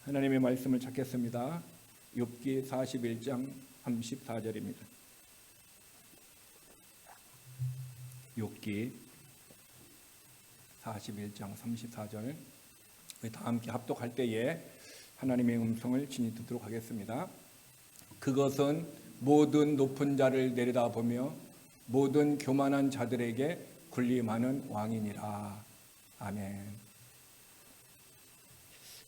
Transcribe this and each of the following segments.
하나님의 말씀을 찾겠습니다. 욥기 41장 34절입니다. 욥기 41장 34절. 우리 다 함께 합독할 때에 하나님의 음성을 친히 듣도록 하겠습니다. 그것은 모든 높은 자를 내려다보며 모든 교만한 자들에게 군림하는 왕이니라. 아멘.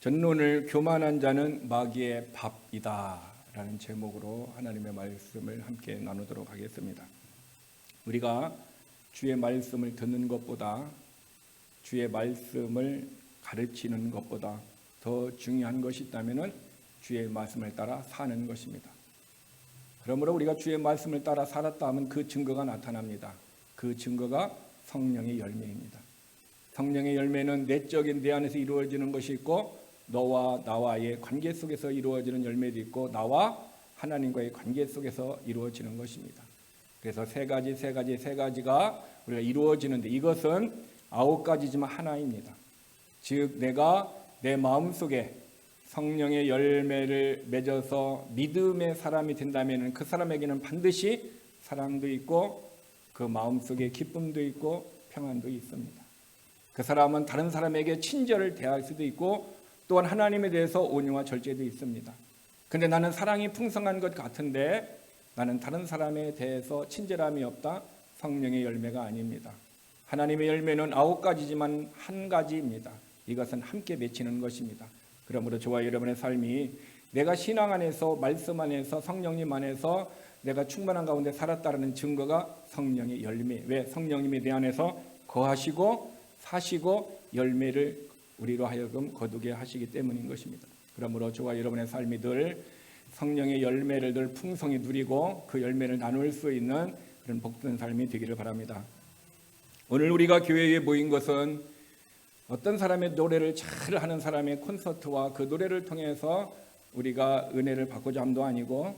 저는 오늘 교만한 자는 마귀의 밥이다 라는 제목으로 하나님의 말씀을 함께 나누도록 하겠습니다. 우리가 주의 말씀을 듣는 것보다 주의 말씀을 가르치는 것보다 더 중요한 것이 있다면 주의 말씀을 따라 사는 것입니다. 그러므로 우리가 주의 말씀을 따라 살았다 하면 그 증거가 나타납니다. 그 증거가 성령의 열매입니다. 성령의 열매는 내적인 내 안에서 이루어지는 것이 있고 너와 나와의 관계 속에서 이루어지는 열매도 있고 나와 하나님과의 관계 속에서 이루어지는 것입니다. 그래서 세 가지가 우리가 이루어지는데 이것은 9가지지만 하나입니다. 즉 내가 내 마음속에 성령의 열매를 맺어서 믿음의 사람이 된다면 그 사람에게는 반드시 사랑도 있고 그 마음속에 기쁨도 있고 평안도 있습니다. 그 사람은 다른 사람에게 친절을 대할 수도 있고 또한 하나님에 대해서 온유와 절제도 있습니다. 그런데 나는 사랑이 풍성한 것 같은데 나는 다른 사람에 대해서 친절함이 없다. 성령의 열매가 아닙니다. 하나님의 열매는 9가지지만 한 가지입니다. 이것은 함께 맺히는 것입니다. 그러므로 저와 여러분의 삶이 내가 신앙 안에서 말씀 안에서 성령님 안에서 내가 충만한 가운데 살았다는 증거가 성령의 열매. 왜? 성령님이 내 안에서 거하시고 사시고 열매를 우리로 하여금 거두게 하시기 때문인 것입니다. 그러므로 저와 여러분의 삶이 늘 성령의 열매를 늘 풍성히 누리고 그 열매를 나눌 수 있는 그런 복된 삶이 되기를 바랍니다. 오늘 우리가 교회에 모인 것은 어떤 사람의 노래를 잘 하는 사람의 콘서트와 그 노래를 통해서 우리가 은혜를 받고자 함도 아니고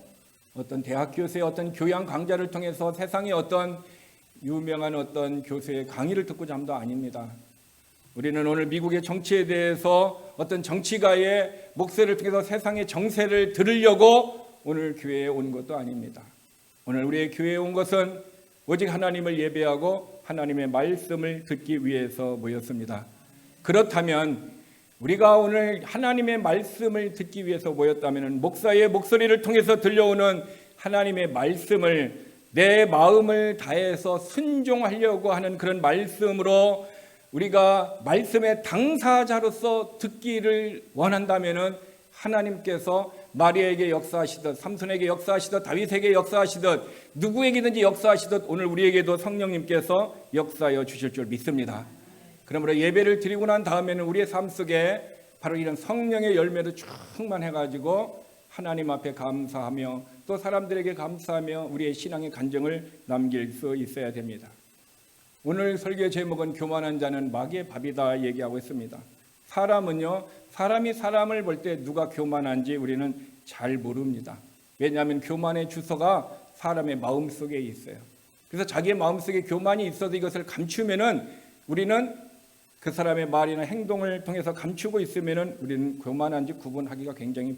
어떤 대학 교수의 어떤 교양 강좌를 통해서 세상의 어떤 유명한 어떤 교수의 강의를 듣고자 함도 아닙니다. 우리는 오늘 미국의 정치에 대해서 어떤 정치가의 목소리를 통해서 세상의 정세를 들으려고 오늘 교회에 온 것도 아닙니다. 오늘 우리의 교회에 온 것은 오직 하나님을 예배하고 하나님의 말씀을 듣기 위해서 모였습니다. 그렇다면 우리가 오늘 하나님의 말씀을 듣기 위해서 모였다면 목사의 목소리를 통해서 들려오는 하나님의 말씀을 내 마음을 다해서 순종하려고 하는 그런 말씀으로 우리가 말씀의 당사자로서 듣기를 원한다면 하나님께서 마리아에게 역사하시듯 삼손에게 역사하시듯 다윗에게 역사하시듯 누구에게든지 역사하시듯 오늘 우리에게도 성령님께서 역사하여 주실 줄 믿습니다. 그러므로 예배를 드리고 난 다음에는 우리의 삶 속에 바로 이런 성령의 열매로 충만해가지고 하나님 앞에 감사하며 또 사람들에게 감사하며 우리의 신앙의 간증을 남길 수 있어야 됩니다. 오늘 설교 제목은 교만한 자는 마귀의 밥이다 얘기하고 있습니다. 사람은요, 사람이 사람을 볼 때 누가 교만한지 우리는 잘 모릅니다. 왜냐하면 교만의 주소가 사람의 마음속에 있어요. 그래서 자기의 마음속에 교만이 있어도 이것을 감추면은 우리는 그 사람의 말이나 행동을 통해서 감추고 있으면은 우리는 교만한지 구분하기가 굉장히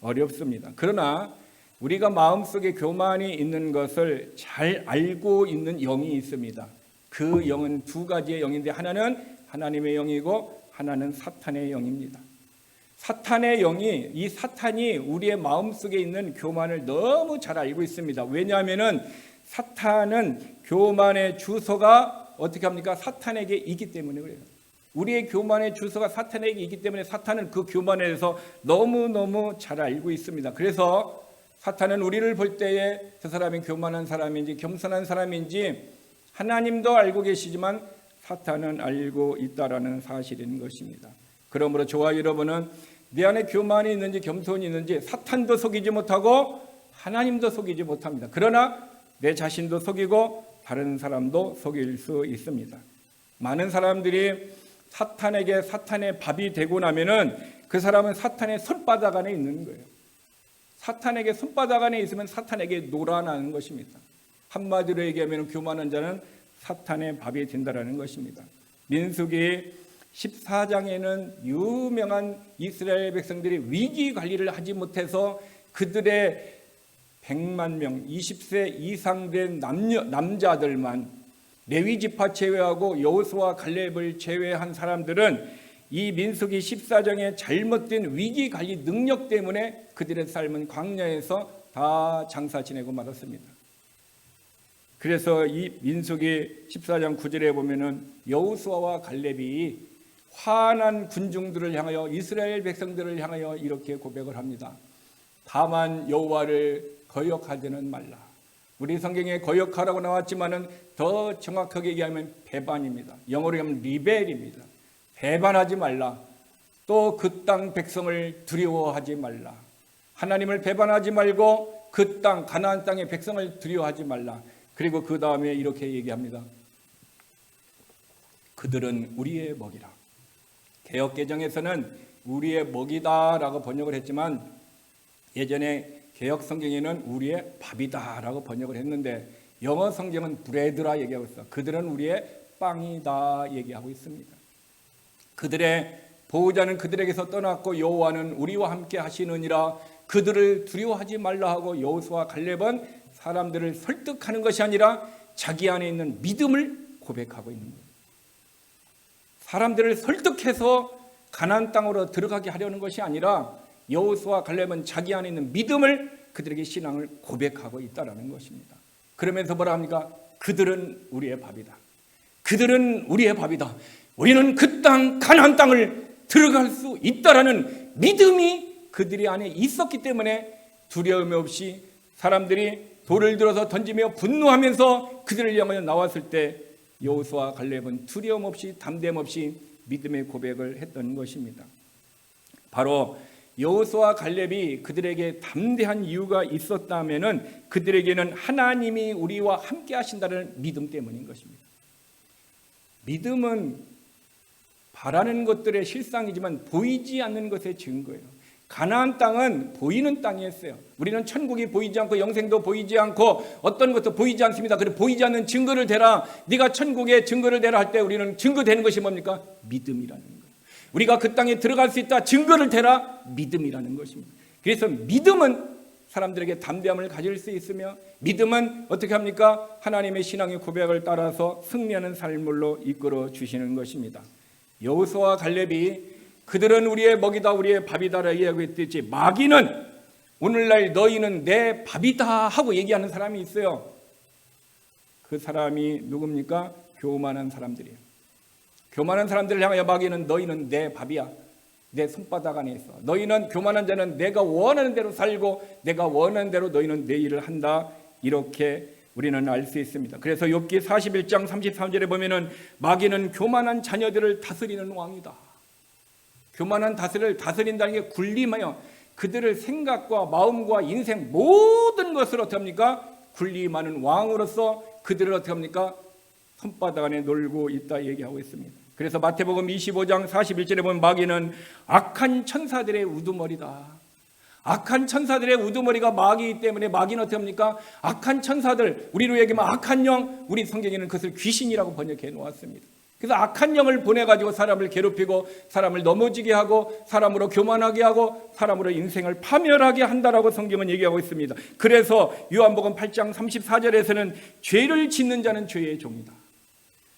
어렵습니다. 그러나 우리가 마음속에 교만이 있는 것을 잘 알고 있는 영이 있습니다. 그 영은 두 가지의 영인데 하나는 하나님의 영이고 하나는 사탄의 영입니다. 사탄의 영이 이 사탄이 우리의 마음속에 있는 교만을 너무 잘 알고 있습니다. 왜냐하면 사탄은 교만의 주소가 어떻게 합니까? 사탄에게 있기 때문에 그래요. 우리의 교만의 주소가 사탄에게 있기 때문에 사탄은 그 교만에 대해서 너무너무 잘 알고 있습니다. 그래서 사탄은 우리를 볼 때에 저 사람이 교만한 사람인지 겸손한 사람인지 하나님도 알고 계시지만 사탄은 알고 있다라는 사실인 것입니다. 그러므로 저와 여러분은 내 안에 교만이 있는지 겸손이 있는지 사탄도 속이지 못하고 하나님도 속이지 못합니다. 그러나 내 자신도 속이고 다른 사람도 속일 수 있습니다. 많은 사람들이 사탄에게 사탄의 밥이 되고 나면은 그 사람은 사탄의 손바닥 안에 있는 거예요. 사탄에게 손바닥 안에 있으면 사탄에게 놀아나는 것입니다. 한마디로 얘기하면 교만한 자는 사탄의 밥이 된다라는 것입니다. 민수기 14장에는 유명한 이스라엘 백성들이 위기 관리를 하지 못해서 그들의 100만 명, 20세 이상 된 남자들만, 레위 지파 제외하고 여호수아 갈렙을 제외한 사람들은 이 민수기 14장의 잘못된 위기 관리 능력 때문에 그들의 삶은 광야에서 다 장사 지내고 말았습니다. 그래서 이 민수기 14장 9절에 보면은 여호수아와 갈렙이 화난 군중들을 향하여, 이스라엘 백성들을 향하여 이렇게 고백을 합니다. 다만 여호와를 거역하지는 말라. 우리 성경에 거역하라고 나왔지만은 더 정확하게 얘기하면 배반입니다. 영어로 하면 리벨입니다. 배반하지 말라. 또 그 땅 백성을 두려워하지 말라. 하나님을 배반하지 말고 그 땅, 가나안 땅의 백성을 두려워하지 말라. 그리고 그 다음에 이렇게 얘기합니다. 그들은 우리의 먹이라. 개역개정에서는 우리의 먹이다라고 번역을 했지만 예전에 개역 성경에는 우리의 밥이다라고 번역을 했는데 영어 성경은 브레드라 얘기하고 있어. 그들은 우리의 빵이다 얘기하고 있습니다. 그들의 보호자는 그들에게서 떠났고 여호와는 우리와 함께 하시느니라. 그들을 두려워하지 말라 하고 여호수아 갈렙은 사람들을 설득하는 것이 아니라 자기 안에 있는 믿음을 고백하고 있는 거예요. 사람들을 설득해서 가나안 땅으로 들어가게 하려는 것이 아니라 여호수아 갈렙은 자기 안에 있는 믿음을, 그들에게 신앙을 고백하고 있다는 것입니다. 그러면서 뭐라 합니까? 그들은 우리의 밥이다. 그들은 우리의 밥이다. 우리는 그 땅, 가나안 땅을 들어갈 수 있다라는 믿음이 그들이 안에 있었기 때문에 두려움 없이 사람들이 돌을 들어서 던지며 분노하면서 그들을 향하여 나왔을 때 여호수아 갈렙은 두려움 없이 담대함 없이 믿음의 고백을 했던 것입니다. 바로 여호수아 갈렙이 그들에게 담대한 이유가 있었다면은 그들에게는 하나님이 우리와 함께 하신다는 믿음 때문인 것입니다. 믿음은 바라는 것들의 실상이지만 보이지 않는 것의 증거예요. 가나안 땅은 보이는 땅이었어요. 우리는 천국이 보이지 않고 영생도 보이지 않고 어떤 것도 보이지 않습니다. 그래 보이지 않는 증거를 대라. 네가 천국에 증거를 대라 할 때 우리는 증거되는 것이 뭡니까? 믿음이라는 거예요. 우리가 그 땅에 들어갈 수 있다. 증거를 대라. 믿음이라는 것입니다. 그래서 믿음은 사람들에게 담대함을 가질 수 있으며 믿음은 어떻게 합니까? 하나님의 신앙의 고백을 따라서 승리하는 삶으로 이끌어 주시는 것입니다. 여호수아와 갈렙이 그들은 우리의 먹이다, 우리의 밥이다라 이야기했듯이 마귀는 오늘날 너희는 내 밥이다 하고 얘기하는 사람이 있어요. 그 사람이 누굽니까? 교만한 사람들이에요. 교만한 사람들을 향하여 마귀는 너희는 내 밥이야. 내 손바닥 안에 있어. 너희는 교만한 자는 내가 원하는 대로 살고 내가 원하는 대로 너희는 내 일을 한다. 이렇게 우리는 알 수 있습니다. 그래서 욥기 41장 33절에 보면은 마귀는 교만한 자녀들을 다스리는 왕이다. 교만한 다스린다는 게 군림하여 그들을 생각과 마음과 인생 모든 것을 어떻게 합니까? 군림하는 왕으로서 그들을 어떻게 합니까? 손바닥 안에 놀고 있다 얘기하고 있습니다. 그래서 마태복음 25장 41절에 보면 마귀는 악한 천사들의 우두머리다. 악한 천사들의 우두머리가 마귀이기 때문에 마귀는 어떻게 합니까? 악한 천사들, 우리로 얘기하면 악한 영, 우리 성경에는 그것을 귀신이라고 번역해 놓았습니다. 그래서 악한 영을 보내가지고 사람을 괴롭히고 사람을 넘어지게 하고 사람으로 교만하게 하고 사람으로 인생을 파멸하게 한다라고 성경은 얘기하고 있습니다. 그래서 요한복음 8장 34절에서는 죄를 짓는 자는 죄의 종이다.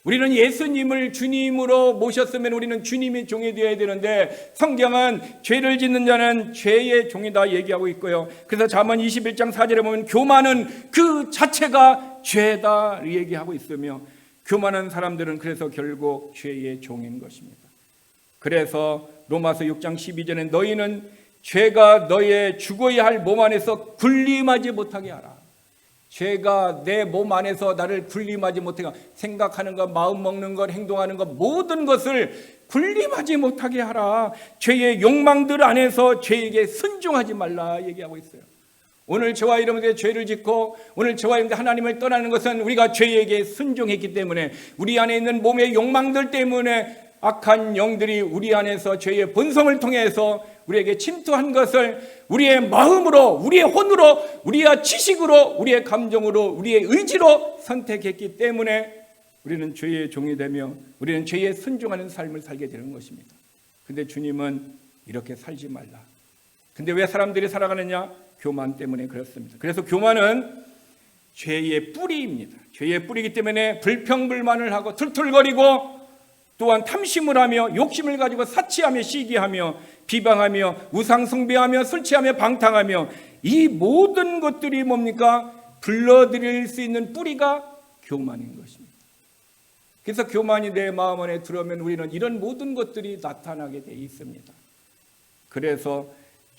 우리는 예수님을 주님으로 모셨으면 우리는 주님의 종이 되어야 되는데 성경은 죄를 짓는 자는 죄의 종이다 얘기하고 있고요. 그래서 잠언 21장 4절에 보면 교만은 그 자체가 죄다 얘기하고 있으며 교만한 사람들은 그래서 결국 죄의 종인 것입니다. 그래서 로마서 6장 12절에 너희는 죄가 너의 죽어야 할 몸 안에서 군림하지 못하게 하라. 죄가 내 몸 안에서 나를 군림하지 못하게, 생각하는 것, 마음 먹는 것, 행동하는 것 모든 것을 군림하지 못하게 하라. 죄의 욕망들 안에서 죄에게 순종하지 말라 얘기하고 있어요. 오늘 저와 여러분들의 죄를 짓고 오늘 저와 여러분들 하나님을 떠나는 것은 우리가 죄에게 순종했기 때문에 우리 안에 있는 몸의 욕망들 때문에 악한 영들이 우리 안에서 죄의 본성을 통해서 우리에게 침투한 것을 우리의 마음으로, 우리의 혼으로, 우리의 지식으로, 우리의 감정으로, 우리의 의지로 선택했기 때문에 우리는 죄의 종이 되며 우리는 죄에 순종하는 삶을 살게 되는 것입니다. 근데 주님은 이렇게 살지 말라. 근데 왜 사람들이 살아가느냐? 교만 때문에 그렇습니다. 그래서 교만은 죄의 뿌리입니다. 죄의 뿌리이기 때문에 불평불만을 하고 툴툴거리고 또한 탐심을 하며 욕심을 가지고 사치하며 시기하며 비방하며 우상숭배하며 술 취하며 방탕하며 이 모든 것들이 뭡니까? 불러들일 수 있는 뿌리가 교만인 것입니다. 그래서 교만이 내 마음 안에 들어오면 우리는 이런 모든 것들이 나타나게 돼 있습니다. 그래서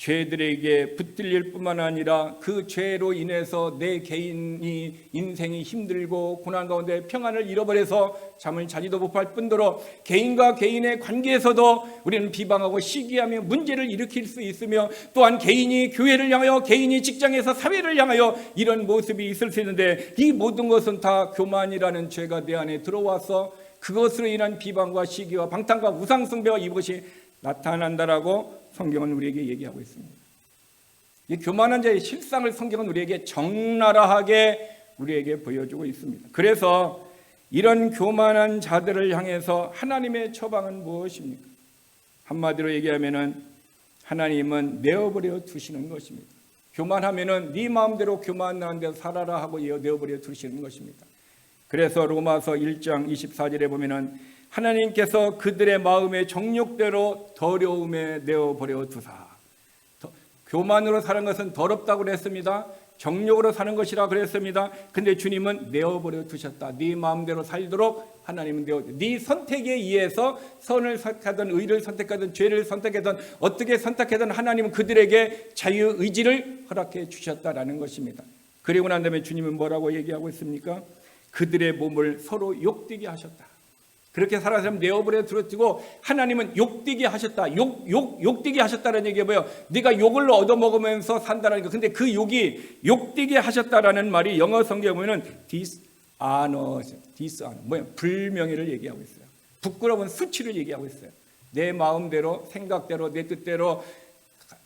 죄들에게 붙들릴 뿐만 아니라 그 죄로 인해서 내 개인이 인생이 힘들고 고난 가운데 평안을 잃어버려서 잠을 자지도 못할 뿐더러 개인과 개인의 관계에서도 우리는 비방하고 시기하며 문제를 일으킬 수 있으며 또한 개인이 교회를 향하여 개인이 직장에서 사회를 향하여 이런 모습이 있을 수 있는데 이 모든 것은 다 교만이라는 죄가 내 안에 들어와서 그것으로 인한 비방과 시기와 방탕과 우상숭배와 이것이 나타난다라고 성경은 우리에게 얘기하고 있습니다. 이 교만한 자의 실상을 성경은 우리에게 적나라하게 우리에게 보여주고 있습니다. 그래서 이런 교만한 자들을 향해서 하나님의 처방은 무엇입니까? 한마디로 얘기하면은 하나님은 내어버려 두시는 것입니다. 교만하면은 네 마음대로 교만한 데서 살아라 하고 내어버려 두시는 것입니다. 그래서 로마서 1장 24절에 보면은 하나님께서 그들의 마음의 정욕대로 더러움에 내어버려 두사. 교만으로 사는 것은 더럽다고 그랬습니다. 정욕으로 사는 것이라 그랬습니다. 근데 주님은 내어버려 두셨다. 네 마음대로 살도록 하나님은 네 선택에 의해서 선을 선택하든 의를 선택하든 죄를 선택하든 어떻게 선택하든 하나님은 그들에게 자유의지를 허락해 주셨다라는 것입니다. 그리고 난 다음에 주님은 뭐라고 얘기하고 있습니까? 그들의 몸을 서로 욕되게 하셨다. 그렇게 살아서 내어버려 두었고 하나님은 욕되게 하셨다. 욕되게 하셨다는 얘기가 뭐예요? 네가 욕을 얻어먹으면서 산다는 거. 근데 그 욕이 욕되게 하셨다라는 말이 영어 성경에 보면은 dishonor, 뭐예요? 불명예를 얘기하고 있어요. 부끄러운 수치를 얘기하고 있어요. 내 마음대로 생각대로 내 뜻대로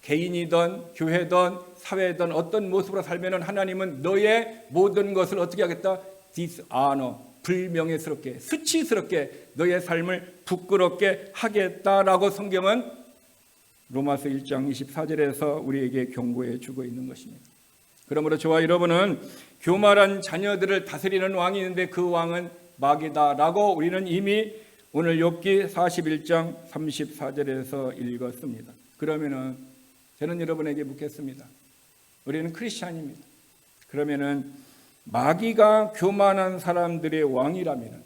개인이든 교회든 사회든 어떤 모습으로 살면은 하나님은 너의 모든 것을 어떻게 하겠다? dishonor, 불명예스럽게 수치스럽게 너의 삶을 부끄럽게 하겠다라고 성경은 로마서 1장 24절에서 우리에게 경고해 주고 있는 것입니다. 그러므로 저와 여러분은 교만한 자녀들을 다스리는 왕이 있는데 그 왕은 마귀다라고 우리는 이미 오늘 욥기 41장 34절에서 읽었습니다. 그러면은 저는 여러분에게 묻겠습니다. 우리는 크리스찬입니다. 그러면은 마귀가 교만한 사람들의 왕이라면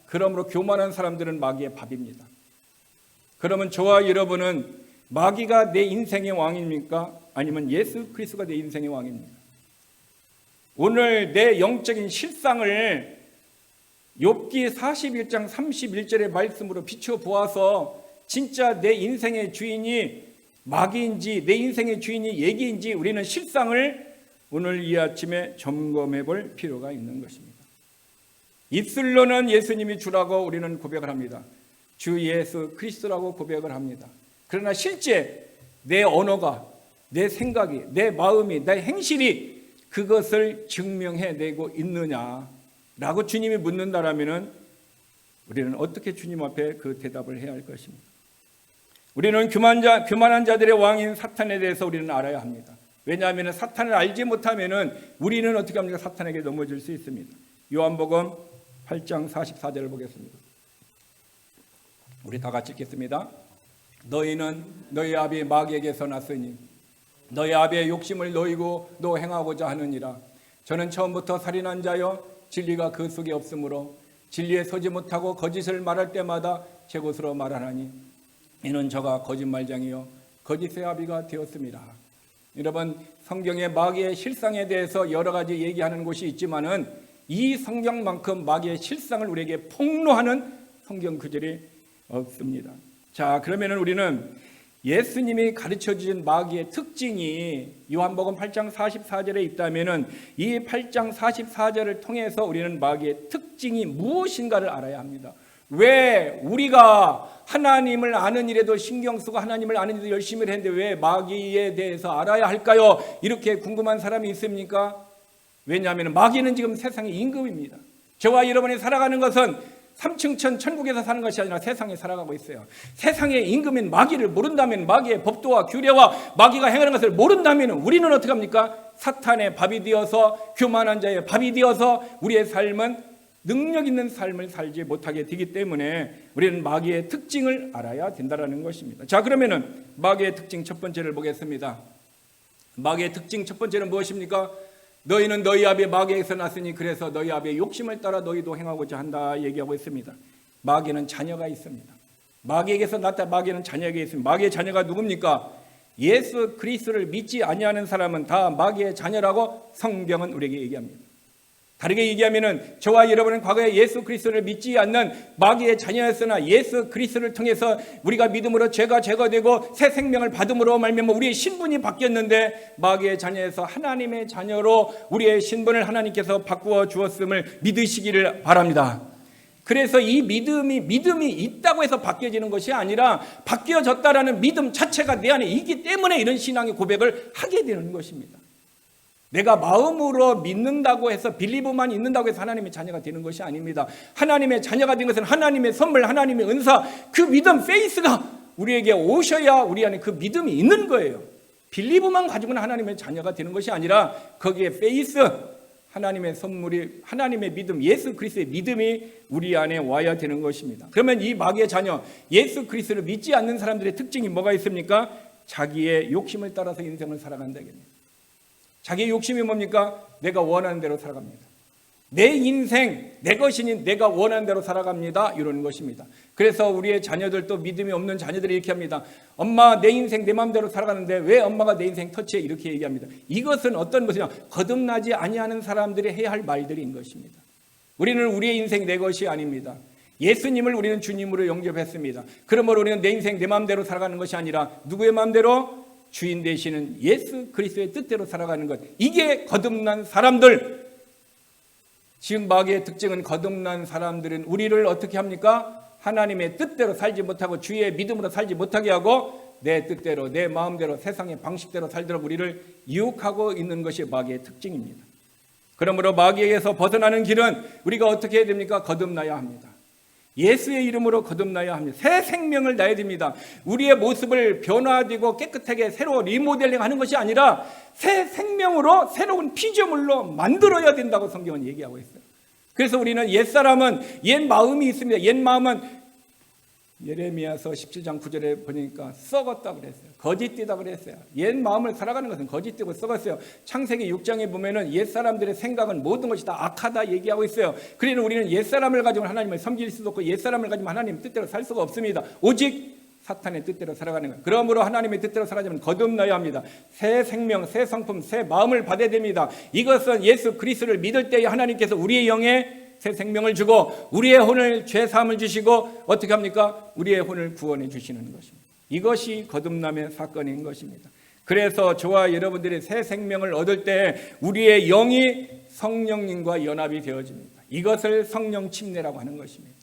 그러므로 교만한 사람들은 마귀의 밥입니다. 그러면 저와 여러분은 마귀가 내 인생의 왕입니까? 아니면 예수 그리스도가 내 인생의 왕입니까? 오늘 내 영적인 실상을 욥기 41장 31절의 말씀으로 비춰보아서 진짜 내 인생의 주인이 마귀인지 내 인생의 주인이 얘기인지 우리는 실상을 오늘 이 아침에 점검해 볼 필요가 있는 것입니다. 입술로는 예수님이 주라고 우리는 고백을 합니다. 주 예수 그리스도라고 고백을 합니다. 그러나 실제 내 언어가, 내 생각이, 내 마음이, 내 행실이 그것을 증명해내고 있느냐라고 주님이 묻는다라면 우리는 어떻게 주님 앞에 그 대답을 해야 할 것입니다. 우리는 교만한 자들의 왕인 사탄에 대해서 우리는 알아야 합니다. 왜냐하면 사탄을 알지 못하면 우리는 어떻게 합니까? 사탄에게 넘어질 수 있습니다. 요한복음 8장 44절을 보겠습니다. 우리 다 같이 읽겠습니다. 너희는 너희 아비 마귀에게서 났으니 너희 아비의 욕심을 너희고 너 행하고자 하느니라. 저는 처음부터 살인한 자여 진리가 그 속에 없으므로 진리에 서지 못하고 거짓을 말할 때마다 제 것으로 말하나니 이는 저가 거짓말장이요 거짓의 아비가 되었습니다. 여러분, 성경의 마귀의 실상에 대해서 여러 가지 얘기하는 곳이 있지만은 이 성경만큼 마귀의 실상을 우리에게 폭로하는 성경 구절이 없습니다. 자, 그러면은 우리는 예수님이 가르쳐 주신 마귀의 특징이 요한복음 8장 44절에 있다면은 이 8장 44절을 통해서 우리는 마귀의 특징이 무엇인가를 알아야 합니다. 왜 우리가 하나님을 아는 일에도 신경 쓰고 하나님을 아는 일에도 열심히 했는데 왜 마귀에 대해서 알아야 할까요? 이렇게 궁금한 사람이 있습니까? 왜냐하면 마귀는 지금 세상의 임금입니다. 저와 여러분이 살아가는 것은 3층천 천국에서 사는 것이 아니라 세상에 살아가고 있어요. 세상의 임금인 마귀를 모른다면, 마귀의 법도와 규례와 마귀가 행하는 것을 모른다면 우리는 어떻게 합니까? 사탄의 밥이 되어서, 교만한 자의 밥이 되어서 우리의 삶은 능력 있는 삶을 살지 못하게 되기 때문에 우리는 마귀의 특징을 알아야 된다는 것입니다. 자, 그러면은 마귀의 특징 첫 번째를 보겠습니다. 마귀의 특징 첫 번째는 무엇입니까? 너희는 너희 아비 마귀에게서 났으니 그래서 너희 아비의 욕심을 따라 너희도 행하고자 한다 얘기하고 있습니다. 마귀는 자녀가 있습니다. 마귀에게서 났다. 마귀는 자녀에게 있습니다. 마귀의 자녀가 누굽니까? 예수 그리스도를 믿지 아니하는 사람은 다 마귀의 자녀라고 성경은 우리에게 얘기합니다. 다르게 얘기하면은 저와 여러분은 과거에 예수 그리스도를 믿지 않는 마귀의 자녀였으나 예수 그리스도를 통해서 우리가 믿음으로 죄가 제거되고 새 생명을 받음으로 말미암아 우리의 신분이 바뀌었는데 마귀의 자녀에서 하나님의 자녀로 우리의 신분을 하나님께서 바꾸어 주었음을 믿으시기를 바랍니다. 그래서 이 믿음이 있다고 해서 바뀌어지는 것이 아니라 바뀌어졌다라는 믿음 자체가 내 안에 있기 때문에 이런 신앙의 고백을 하게 되는 것입니다. 내가 마음으로 믿는다고 해서 빌리브만 있는다고 해서 하나님의 자녀가 되는 것이 아닙니다. 하나님의 자녀가 된 것은 하나님의 선물, 하나님의 은사, 그 믿음, 페이스가 우리에게 오셔야 우리 안에 그 믿음이 있는 거예요. 빌리브만 가지고는 하나님의 자녀가 되는 것이 아니라 거기에 페이스, 하나님의 선물이, 하나님의 믿음, 예수 그리스도의 믿음이 우리 안에 와야 되는 것입니다. 그러면 이 마귀의 자녀, 예수 그리스도를 믿지 않는 사람들의 특징이 뭐가 있습니까? 자기의 욕심을 따라서 인생을 살아간다겠네요. 자기의 욕심이 뭡니까? 내가 원하는 대로 살아갑니다. 내 인생, 내 것이니 내가 원하는 대로 살아갑니다. 이러는 것입니다. 그래서 우리의 자녀들도 믿음이 없는 자녀들이 이렇게 합니다. 엄마, 내 인생 내 마음대로 살아가는데 왜 엄마가 내 인생 터치해? 이렇게 얘기합니다. 이것은 어떤 것이냐? 거듭나지 아니하는 사람들이 해야 할 말들인 것입니다. 우리는 우리의 인생 내 것이 아닙니다. 예수님을 우리는 주님으로 영접했습니다. 그러므로 우리는 내 인생 내 마음대로 살아가는 것이 아니라 누구의 마음대로? 주인 되시는 예수 그리스도의 뜻대로 살아가는 것. 이게 거듭난 사람들. 지금 마귀의 특징은 거듭난 사람들은 우리를 어떻게 합니까? 하나님의 뜻대로 살지 못하고 주의 믿음으로 살지 못하게 하고 내 뜻대로, 내 마음대로, 세상의 방식대로 살도록 우리를 유혹하고 있는 것이 마귀의 특징입니다. 그러므로 마귀에게서 벗어나는 길은 우리가 어떻게 해야 됩니까? 거듭나야 합니다. 예수의 이름으로 거듭나야 합니다. 새 생명을 나야 됩니다. 우리의 모습을 변화되고 깨끗하게 새로 리모델링 하는 것이 아니라 새 생명으로 새로운 피조물로 만들어야 된다고 성경은 얘기하고 있어요. 그래서 우리는 옛사람은 옛 마음이 있습니다. 옛 마음은 예레미야서 17장 9절에 보니까 썩었다 그랬어요. 거짓되다 그랬어요. 옛 마음을 살아가는 것은 거짓되고 썩었어요. 창세기 6장에 보면은 옛 사람들의 생각은 모든 것이 다 악하다 얘기하고 있어요. 그러니 우리는 옛 사람을 가지고 하나님을 섬길 수도 없고 옛 사람을 가지고 하나님 뜻대로 살 수가 없습니다. 오직 사탄의 뜻대로 살아가는 거예요. 그러므로 하나님의 뜻대로 살아가려면 거듭나야 합니다. 새 생명, 새 성품, 새 마음을 받아야 됩니다. 이것은 예수 그리스도를 믿을 때에 하나님께서 우리의 영에 새 생명을 주고 우리의 혼을 죄사함을 주시고 어떻게 합니까? 우리의 혼을 구원해 주시는 것입니다. 이것이 거듭남의 사건인 것입니다. 그래서 저와 여러분들이 새 생명을 얻을 때 우리의 영이 성령님과 연합이 되어집니다. 이것을 성령 침례라고 하는 것입니다.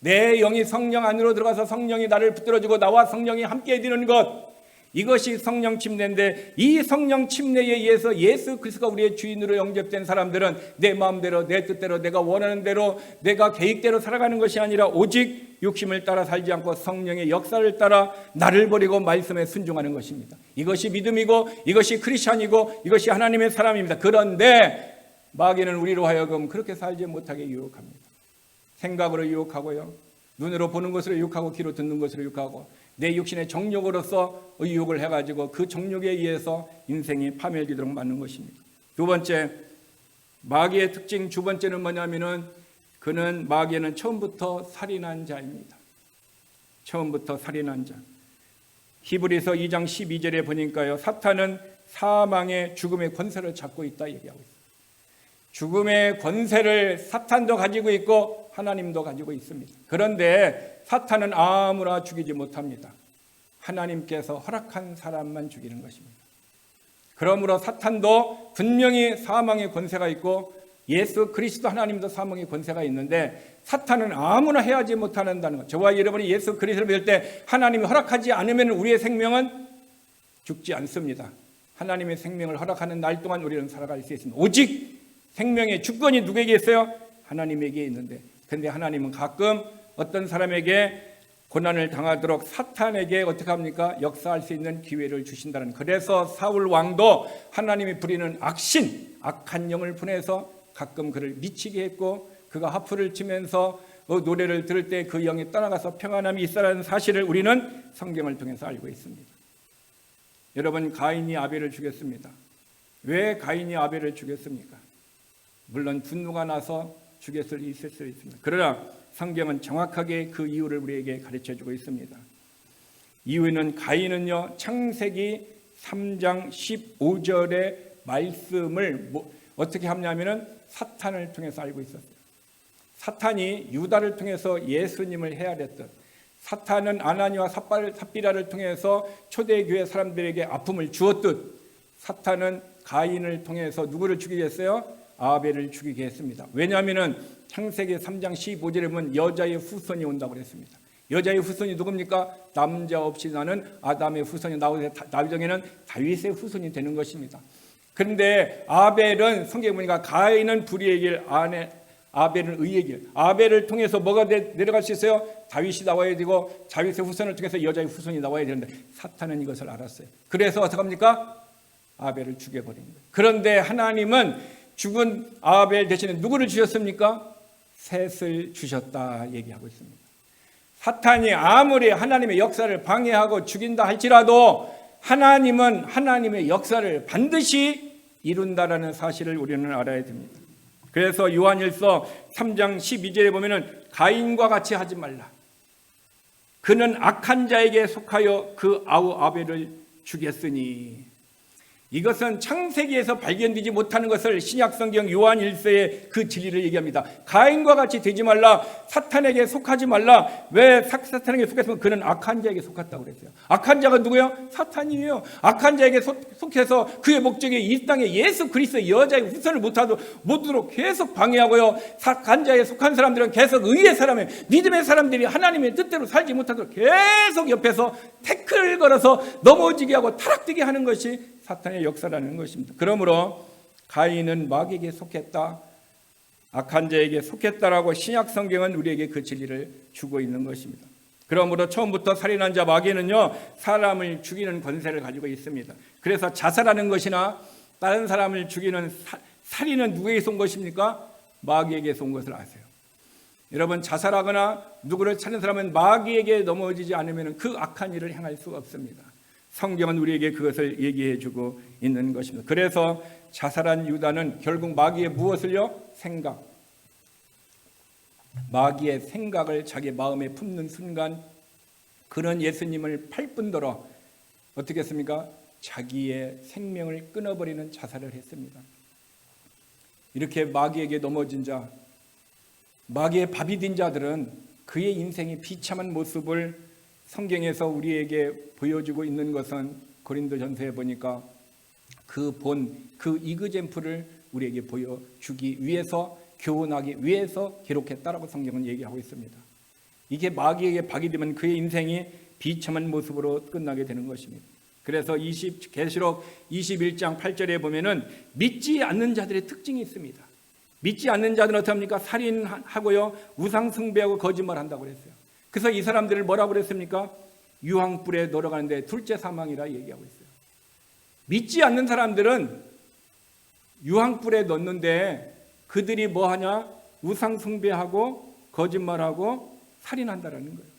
내 영이 성령 안으로 들어가서 성령이 나를 붙들어주고 나와 성령이 함께 되는 것, 이것이 성령 침례인데 이 성령 침례에 의해서 예수 그리스도가 우리의 주인으로 영접된 사람들은 내 마음대로, 내 뜻대로, 내가 원하는 대로, 내가 계획대로 살아가는 것이 아니라 오직 욕심을 따라 살지 않고 성령의 역사를 따라 나를 버리고 말씀에 순종하는 것입니다. 이것이 믿음이고 이것이 크리스찬이고 이것이 하나님의 사람입니다. 그런데 마귀는 우리로 하여금 그렇게 살지 못하게 유혹합니다. 생각으로 유혹하고요, 눈으로 보는 것으로 유혹하고 귀로 듣는 것으로 유혹하고 내 육신의 정욕으로서 유혹을 해가지고 그 정욕에 의해서 인생이 파멸되도록 만든 것입니다. 두 번째, 마귀의 특징 두 번째는 뭐냐면은 마귀는 처음부터 살인한 자입니다. 처음부터 살인한 자. 히브리서 2장 12절에 보니까요, 사탄은 사망의 죽음의 권세를 잡고 있다 얘기하고 있어요. 죽음의 권세를 사탄도 가지고 있고 하나님도 가지고 있습니다. 그런데 사탄은 아무나 죽이지 못합니다. 하나님께서 허락한 사람만 죽이는 것입니다. 그러므로 사탄도 분명히 사망의 권세가 있고 예수 그리스도 하나님도 사망의 권세가 있는데 사탄은 아무나 해하지 못한다는 것. 저와 여러분이 예수 그리스도를 믿을 때 하나님이 허락하지 않으면 우리의 생명은 죽지 않습니다. 하나님의 생명을 허락하는 날 동안 우리는 살아갈 수 있습니다. 오직 생명의 주권이 누구에게 있어요? 하나님에게 있는데, 그런데 하나님은 가끔 어떤 사람에게 고난을 당하도록 사탄에게 어떻게 합니까? 역사할 수 있는 기회를 주신다는. 그래서 사울 왕도 하나님이 부리는 악한 영을 보내서 가끔 그를 미치게 했고, 그가 하프를 치면서 노래를 들을 때 그 영이 떠나가서 평안함이 있어라는 사실을 우리는 성경을 통해서 알고 있습니다. 여러분, 가인이 아벨을 죽였습니다. 왜 가인이 아벨을 죽였습니까? 물론 분노가 나서 죽였을 수 있을 수 있습니다. 그러나 성경은 정확하게 그 이유를 우리에게 가르쳐주고 있습니다. 이유는 가인은요, 창세기 3장 15절의 말씀을 어떻게 하냐면은 사탄을 통해서 알고 있었어요. 사탄이 유다를 통해서 예수님을 헤아렸던, 사탄은 아나니와 삽비라를 통해서 초대교회 사람들에게 아픔을 주었듯, 사탄은 가인을 통해서 누구를 죽이게 했어요? 아벨을 죽이게 했습니다. 왜냐하면 창세기 3장 15절에 보면 여자의 후손이 온다고 그랬습니다. 여자의 후손이 누굽니까? 남자 없이 나는 아담의 후손이 나오는데, 나중에는 다윗의 후손이 되는 것입니다. 그런데 아벨은, 성경에 보니까 가인은 불의의 길, 아벨은 의의 길. 아벨을 통해서 뭐가 내려갈 수 있어요? 다윗이 나와야 되고, 다윗의 후손을 통해서 여자의 후손이 나와야 되는데, 사탄은 이것을 알았어요. 그래서 어떻게 합니까? 아벨을 죽여버린 거예요. 그런데 하나님은 죽은 아벨 대신에 누구를 주셨습니까? 셋을 주셨다 얘기하고 있습니다. 사탄이 아무리 하나님의 역사를 방해하고 죽인다 할지라도 하나님은 하나님의 역사를 반드시 이룬다라는 사실을 우리는 알아야 됩니다. 그래서 요한일서 3장 12절에 보면은 가인과 같이 하지 말라. 그는 악한 자에게 속하여 그 아우 아벨을 죽였으니. 이것은 창세기에서 발견되지 못하는 것을 신약성경 요한일서의 그 진리를 얘기합니다. 가인과 같이 되지 말라. 사탄에게 속하지 말라. 왜 사탄에게 속했으면 그는 악한 자에게 속았다고 그랬어요. 악한 자가 누구예요? 사탄이에요. 악한 자에게 속해서 그의 목적이 이 땅에 예수 그리스도의 여자의 후손을 못하도록 계속 방해하고요. 악한 자에 속한 사람들은 계속 의의 사람의 믿음의 사람들이 하나님의 뜻대로 살지 못하도록 계속 옆에서 태클을 걸어서 넘어지게 하고 타락되게 하는 것이 사탄의 역사라는 것입니다. 그러므로 가인은 마귀에게 속했다, 악한 자에게 속했다라고 신약 성경은 우리에게 그 진리를 주고 있는 것입니다. 그러므로 처음부터 살인한 자 마귀는요, 사람을 죽이는 권세를 가지고 있습니다. 그래서 자살하는 것이나 다른 사람을 죽이는 살인은 누구에게 온 것입니까? 마귀에게 온 것을 아세요. 여러분, 자살하거나 누구를 찾는 사람은 마귀에게 넘어지지 않으면 그 악한 일을 행할 수가 없습니다. 성경은 우리에게 그것을 얘기해 주고 있는 것입니다. 그래서 자살한 유다는 결국 마귀의 무엇을요? 생각. 마귀의 생각을 자기 마음에 품는 순간 그는 예수님을 팔 뿐더러 어떻게 했습니까? 자기의 생명을 끊어버리는 자살을 했습니다. 이렇게 마귀에게 넘어진 자, 마귀의 밥이 된 자들은 그의 인생의 비참한 모습을 성경에서 우리에게 보여주고 있는 것은 고린도전서에 보니까 그 이그젠플을 우리에게 보여주기 위해서, 교훈하기 위해서 기록했다라고 성경은 얘기하고 있습니다. 이게 마귀에게 박이 되면 그의 인생이 비참한 모습으로 끝나게 되는 것입니다. 그래서 계시록 21장 8절에 보면은 믿지 않는 자들의 특징이 있습니다. 믿지 않는 자들은 어떻게 합니까? 살인하고요, 우상 숭배하고 거짓말한다고 그랬어요. 그래서 이 사람들을 뭐라고 그랬습니까? 유황불에 넣어가는데 둘째 사망이라 얘기하고 있어요. 믿지 않는 사람들은 유황불에 넣는데 그들이 뭐 하냐? 우상 숭배하고 거짓말하고 살인한다라는 거예요.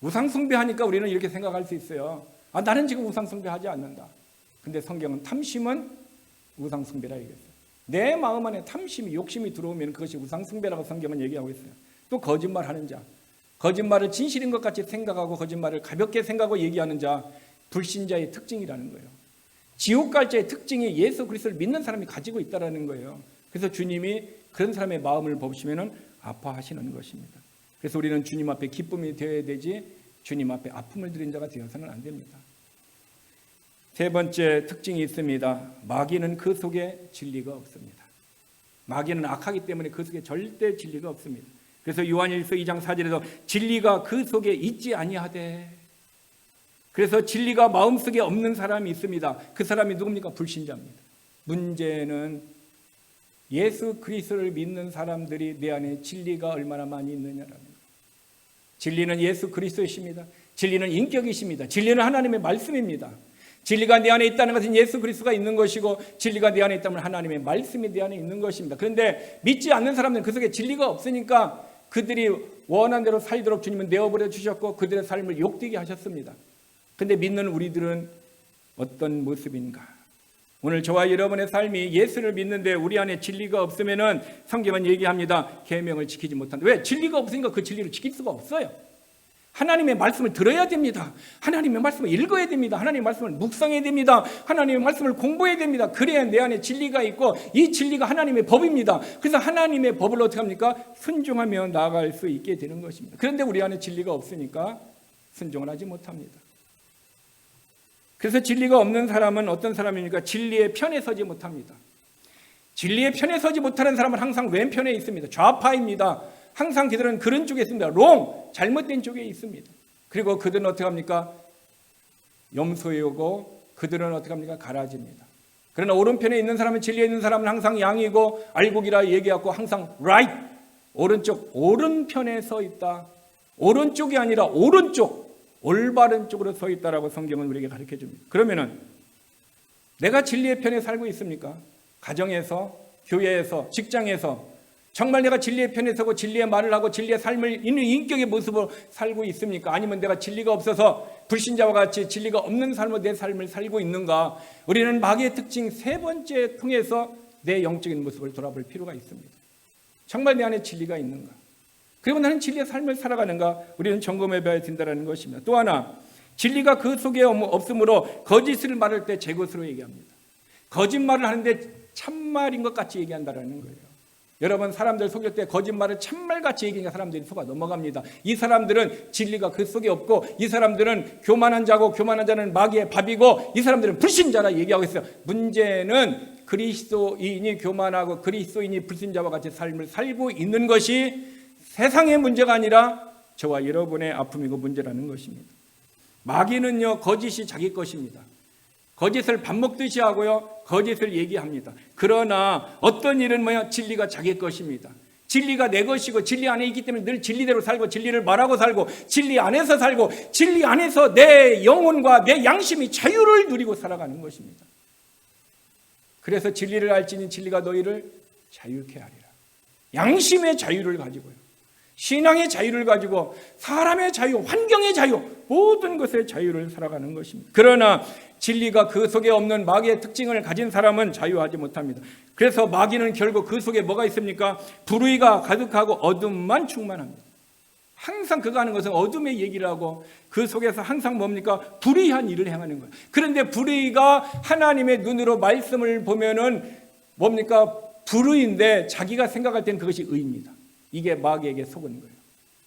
우상 숭배하니까 우리는 이렇게 생각할 수 있어요. 나는 지금 우상 숭배하지 않는다. 근데 성경은 탐심은 우상 숭배라 얘기했어요. 내 마음 안에 탐심이, 욕심이 들어오면 그것이 우상 숭배라고 성경은 얘기하고 있어요. 또 거짓말하는 자, 거짓말을 진실인 것 같이 생각하고 거짓말을 가볍게 생각하고 얘기하는 자, 불신자의 특징이라는 거예요. 지옥 갈 자의 특징이 예수 그리스도를 믿는 사람이 가지고 있다는 거예요. 그래서 주님이 그런 사람의 마음을 보시면 아파하시는 것입니다. 그래서 우리는 주님 앞에 기쁨이 되어야 되지 주님 앞에 아픔을 드린 자가 되어서는 안 됩니다. 세 번째 특징이 있습니다. 마귀는 그 속에 진리가 없습니다. 마귀는 악하기 때문에 그 속에 절대 진리가 없습니다. 그래서 요한일서 2장 4절에서 진리가 그 속에 있지 아니하되, 그래서 진리가 마음속에 없는 사람이 있습니다. 그 사람이 누굽니까? 불신자입니다. 문제는 예수 그리스도를 믿는 사람들이 내 안에 진리가 얼마나 많이 있느냐라는 거예요. 진리는 예수 그리스도이십니다. 진리는 인격이십니다. 진리는 하나님의 말씀입니다. 진리가 내 안에 있다는 것은 예수 그리스도가 있는 것이고, 진리가 내 안에 있다면 하나님의 말씀이 내 안에 있는 것입니다. 그런데 믿지 않는 사람들은 그 속에 진리가 없으니까 그들이 원한 대로 살도록 주님은 내어버려 주셨고 그들의 삶을 욕되게 하셨습니다. 그런데 믿는 우리들은 어떤 모습인가? 오늘 저와 여러분의 삶이 예수를 믿는데 우리 안에 진리가 없으면은 성경은 얘기합니다. 계명을 지키지 못한다. 왜? 진리가 없으니까 그 진리를 지킬 수가 없어요. 하나님의 말씀을 들어야 됩니다. 하나님의 말씀을 읽어야 됩니다. 하나님의 말씀을 묵상해야 됩니다. 하나님의 말씀을 공부해야 됩니다. 그래야 내 안에 진리가 있고, 이 진리가 하나님의 법입니다. 그래서 하나님의 법을 어떻게 합니까? 순종하며 나아갈 수 있게 되는 것입니다. 그런데 우리 안에 진리가 없으니까 순종을 하지 못합니다. 그래서 진리가 없는 사람은 어떤 사람입니까? 진리의 편에 서지 못합니다. 진리의 편에 서지 못하는 사람은 항상 왼편에 있습니다. 좌파입니다. 항상 그들은 그런 쪽에 있습니다. 롱, 잘못된 쪽에 있습니다. 그리고 그들은 어떻게 합니까? 염소에 오고 그들은 어떻게 합니까? 가라지입니다. 그러나 오른편에 있는 사람은, 진리에 있는 사람은 항상 양이고 알곡이라 얘기하고 항상 right, 오른편에 서 있다. 오른쪽이 아니라 오른쪽, 올바른 쪽으로 서 있다라고 성경은 우리에게 가르쳐 줍니다. 그러면은 내가 진리의 편에 살고 있습니까? 가정에서, 교회에서, 직장에서 정말 내가 진리의 편에 서고 진리의 말을 하고 진리의 삶을 있는 인격의 모습으로 살고 있습니까? 아니면 내가 진리가 없어서 불신자와 같이 진리가 없는 삶으로 내 삶을 살고 있는가? 우리는 마귀의 특징 세 번째 통해서 내 영적인 모습을 돌아볼 필요가 있습니다. 정말 내 안에 진리가 있는가? 그리고 나는 진리의 삶을 살아가는가? 우리는 점검해 봐야 된다는 것입니다. 또 하나, 진리가 그 속에 없으므로 거짓을 말할 때 제 것으로 얘기합니다. 거짓말을 하는데 참말인 것 같이 얘기한다는 거예요. 여러분, 사람들 속일 때 거짓말을 참말같이 얘기하니까 사람들이 속아 넘어갑니다. 이 사람들은 진리가 그 속에 없고, 이 사람들은 교만한 자고, 교만한 자는 마귀의 밥이고, 이 사람들은 불신자라 얘기하고 있어요. 문제는 그리스도인이 교만하고 그리스도인이 불신자와 같이 삶을 살고 있는 것이 세상의 문제가 아니라 저와 여러분의 아픔이고 문제라는 것입니다. 마귀는요, 거짓이 자기 것입니다. 거짓을 밥 먹듯이 하고요, 거짓을 얘기합니다. 그러나 어떤 일은 진리가 자기 것입니다. 진리가 내 것이고 진리 안에 있기 때문에 늘 진리대로 살고 진리를 말하고 살고 진리 안에서 살고 진리 안에서 내 영혼과 내 양심이 자유를 누리고 살아가는 것입니다. 그래서 진리를 알지니 진리가 너희를 자유케 하리라. 양심의 자유를 가지고요, 신앙의 자유를 가지고 사람의 자유, 환경의 자유, 모든 것의 자유를 살아가는 것입니다. 그러나 진리가 그 속에 없는 마귀의 특징을 가진 사람은 자유하지 못합니다. 그래서 마귀는 결국 그 속에 뭐가 있습니까? 불의가 가득하고 어둠만 충만합니다. 항상 그가 하는 것은 어둠의 얘기를 하고 그 속에서 항상 뭡니까? 불의한 일을 행하는 거예요. 그런데 불의가 하나님의 눈으로 말씀을 보면은 뭡니까? 불의인데 자기가 생각할 때는 그것이 의입니다. 이게 마귀에게 속은 거예요.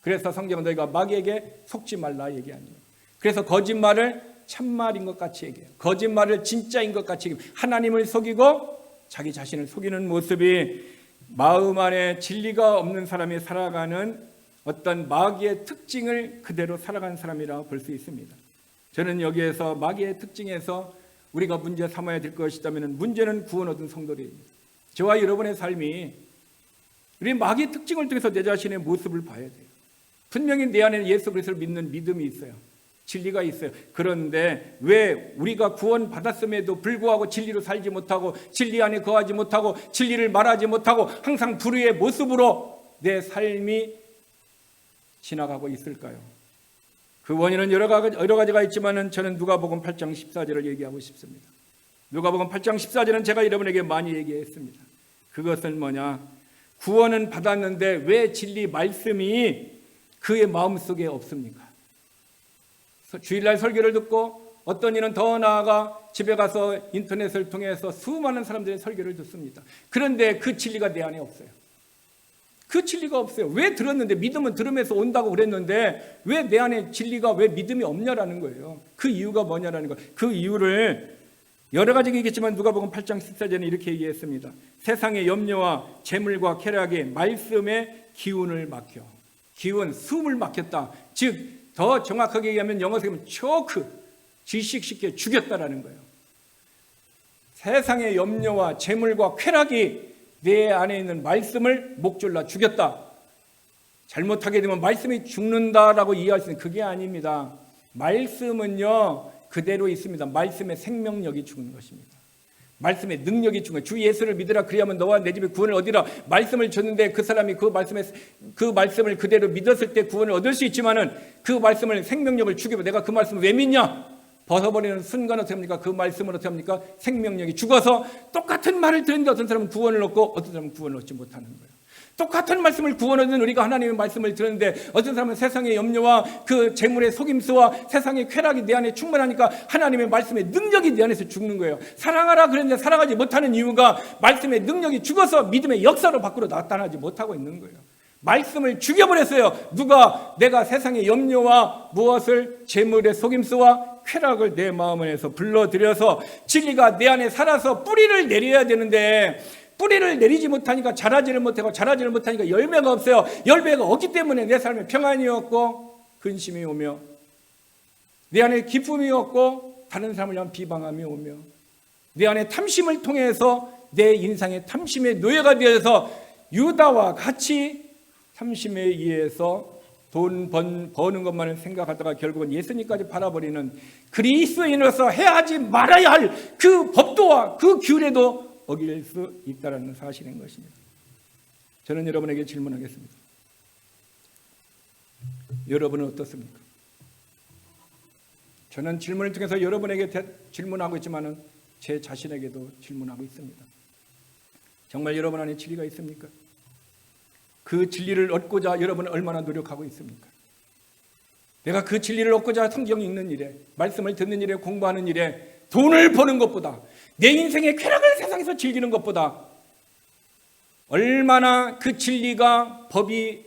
그래서 성경은 너희가 마귀에게 속지 말라 얘기하는 거예요. 그래서 거짓말을 참말인 것 같이 얘기해요. 거짓말을 진짜인 것 같이 얘기해요. 하나님을 속이고 자기 자신을 속이는 모습이 마음 안에 진리가 없는 사람이 살아가는 어떤 마귀의 특징을 그대로 살아가는 사람이라고 볼 수 있습니다. 저는 여기에서 마귀의 특징에서 우리가 문제 삼아야 될 것이라면 문제는 구원 얻은 성도들입니다. 저와 여러분의 삶이 우리 마귀의 특징을 통해서 내 자신의 모습을 봐야 돼요. 분명히 내 안에 예수 그리스도를 믿는 믿음이 있어요. 진리가 있어요. 그런데 왜 우리가 구원 받았음에도 불구하고 진리로 살지 못하고 진리 안에 거하지 못하고 진리를 말하지 못하고 항상 불의의 모습으로 내 삶이 지나가고 있을까요? 그 원인은 여러 가지가 있지만 저는 누가복음 8장 14절을 얘기하고 싶습니다. 누가복음 8장 14절은 제가 여러분에게 많이 얘기했습니다. 그것은 뭐냐? 구원은 받았는데 왜 진리 말씀이 그의 마음속에 없습니까? 주일날 설교를 듣고 어떤 이는 더 나아가 집에 가서 인터넷을 통해서 수많은 사람들의 설교를 듣습니다. 그런데 그 진리가 내 안에 없어요. 그 진리가 없어요. 왜 들었는데, 믿음은 들으면서 온다고 그랬는데 왜 내 안에 진리가, 왜 믿음이 없냐라는 거예요. 그 이유가 뭐냐라는 거예요. 그 이유를 여러 가지가 있겠지만 누가복음 8장 14절에 이렇게 얘기했습니다. 세상의 염려와 재물과 쾌락이 말씀의 기운을 막혀. 기운, 숨을 막혔다. 즉 더 정확하게 얘기하면 영어에서 하면 초크, 질식시켜 죽였다라는 거예요. 세상의 염려와 재물과 쾌락이 내 안에 있는 말씀을 목졸라 죽였다. 잘못하게 되면 말씀이 죽는다라고 이해할 수 있는 그게 아닙니다. 말씀은요 그대로 있습니다. 말씀의 생명력이 죽는 것입니다. 말씀의 능력이 죽는 거예요. 주 예수를 믿으라 그리하면 너와 내 집에 구원을 얻으라. 말씀을 줬는데 그 사람이 그 말씀을 그대로 믿었을 때 구원을 얻을 수 있지만은 그 말씀을 생명력을 죽이면 내가 그 말씀을 왜 믿냐? 벗어버리는 순간 어떻게 합니까? 그 말씀은 어떻게 합니까? 생명력이 죽어서 똑같은 말을 들었는데 어떤 사람은 구원을 얻고 어떤 사람은 구원을 얻지 못하는 거예요. 똑같은 말씀을 구원 얻는 우리가 하나님의 말씀을 들었는데 어떤 사람은 세상의 염려와 그 재물의 속임수와 세상의 쾌락이 내 안에 충만하니까 하나님의 말씀의 능력이 내 안에서 죽는 거예요. 사랑하라 그랬는데 사랑하지 못하는 이유가 말씀의 능력이 죽어서 믿음의 역사로 밖으로 나타나지 못하고 있는 거예요. 말씀을 죽여버렸어요. 누가? 내가 세상의 염려와 무엇을 재물의 속임수와 쾌락을 내 마음 안에서 불러들여서 진리가 내 안에 살아서 뿌리를 내려야 되는데 뿌리를 내리지 못하니까 자라지를 못하고 자라지를 못하니까 열매가 없어요. 열매가 없기 때문에 내 삶에 평안이 없고 근심이 오며 내 안에 기쁨이 없고 다른 사람을 향한 비방함이 오며 내 안에 탐심을 통해서 내 인상의 탐심의 노예가 되어서 유다와 같이 탐심에 의해서 돈 버는 것만을 생각하다가 결국은 예수님까지 바라버리는 그리스도인으로서 해야 하지 말아야 할 그 법도와 그 규례도 어길 수 있다는 사실인 것입니다. 저는 여러분에게 질문하겠습니다. 여러분은 어떻습니까? 저는 질문을 통해서 여러분에게 질문하고 있지만은 제 자신에게도 질문하고 있습니다. 정말 여러분 안에 진리가 있습니까? 그 진리를 얻고자 여러분은 얼마나 노력하고 있습니까? 내가 그 진리를 얻고자 성경 읽는 일에, 말씀을 듣는 일에, 공부하는 일에 돈을 버는 것보다 내 인생의 쾌락을 세상에서 즐기는 것보다 얼마나 그 진리가 법이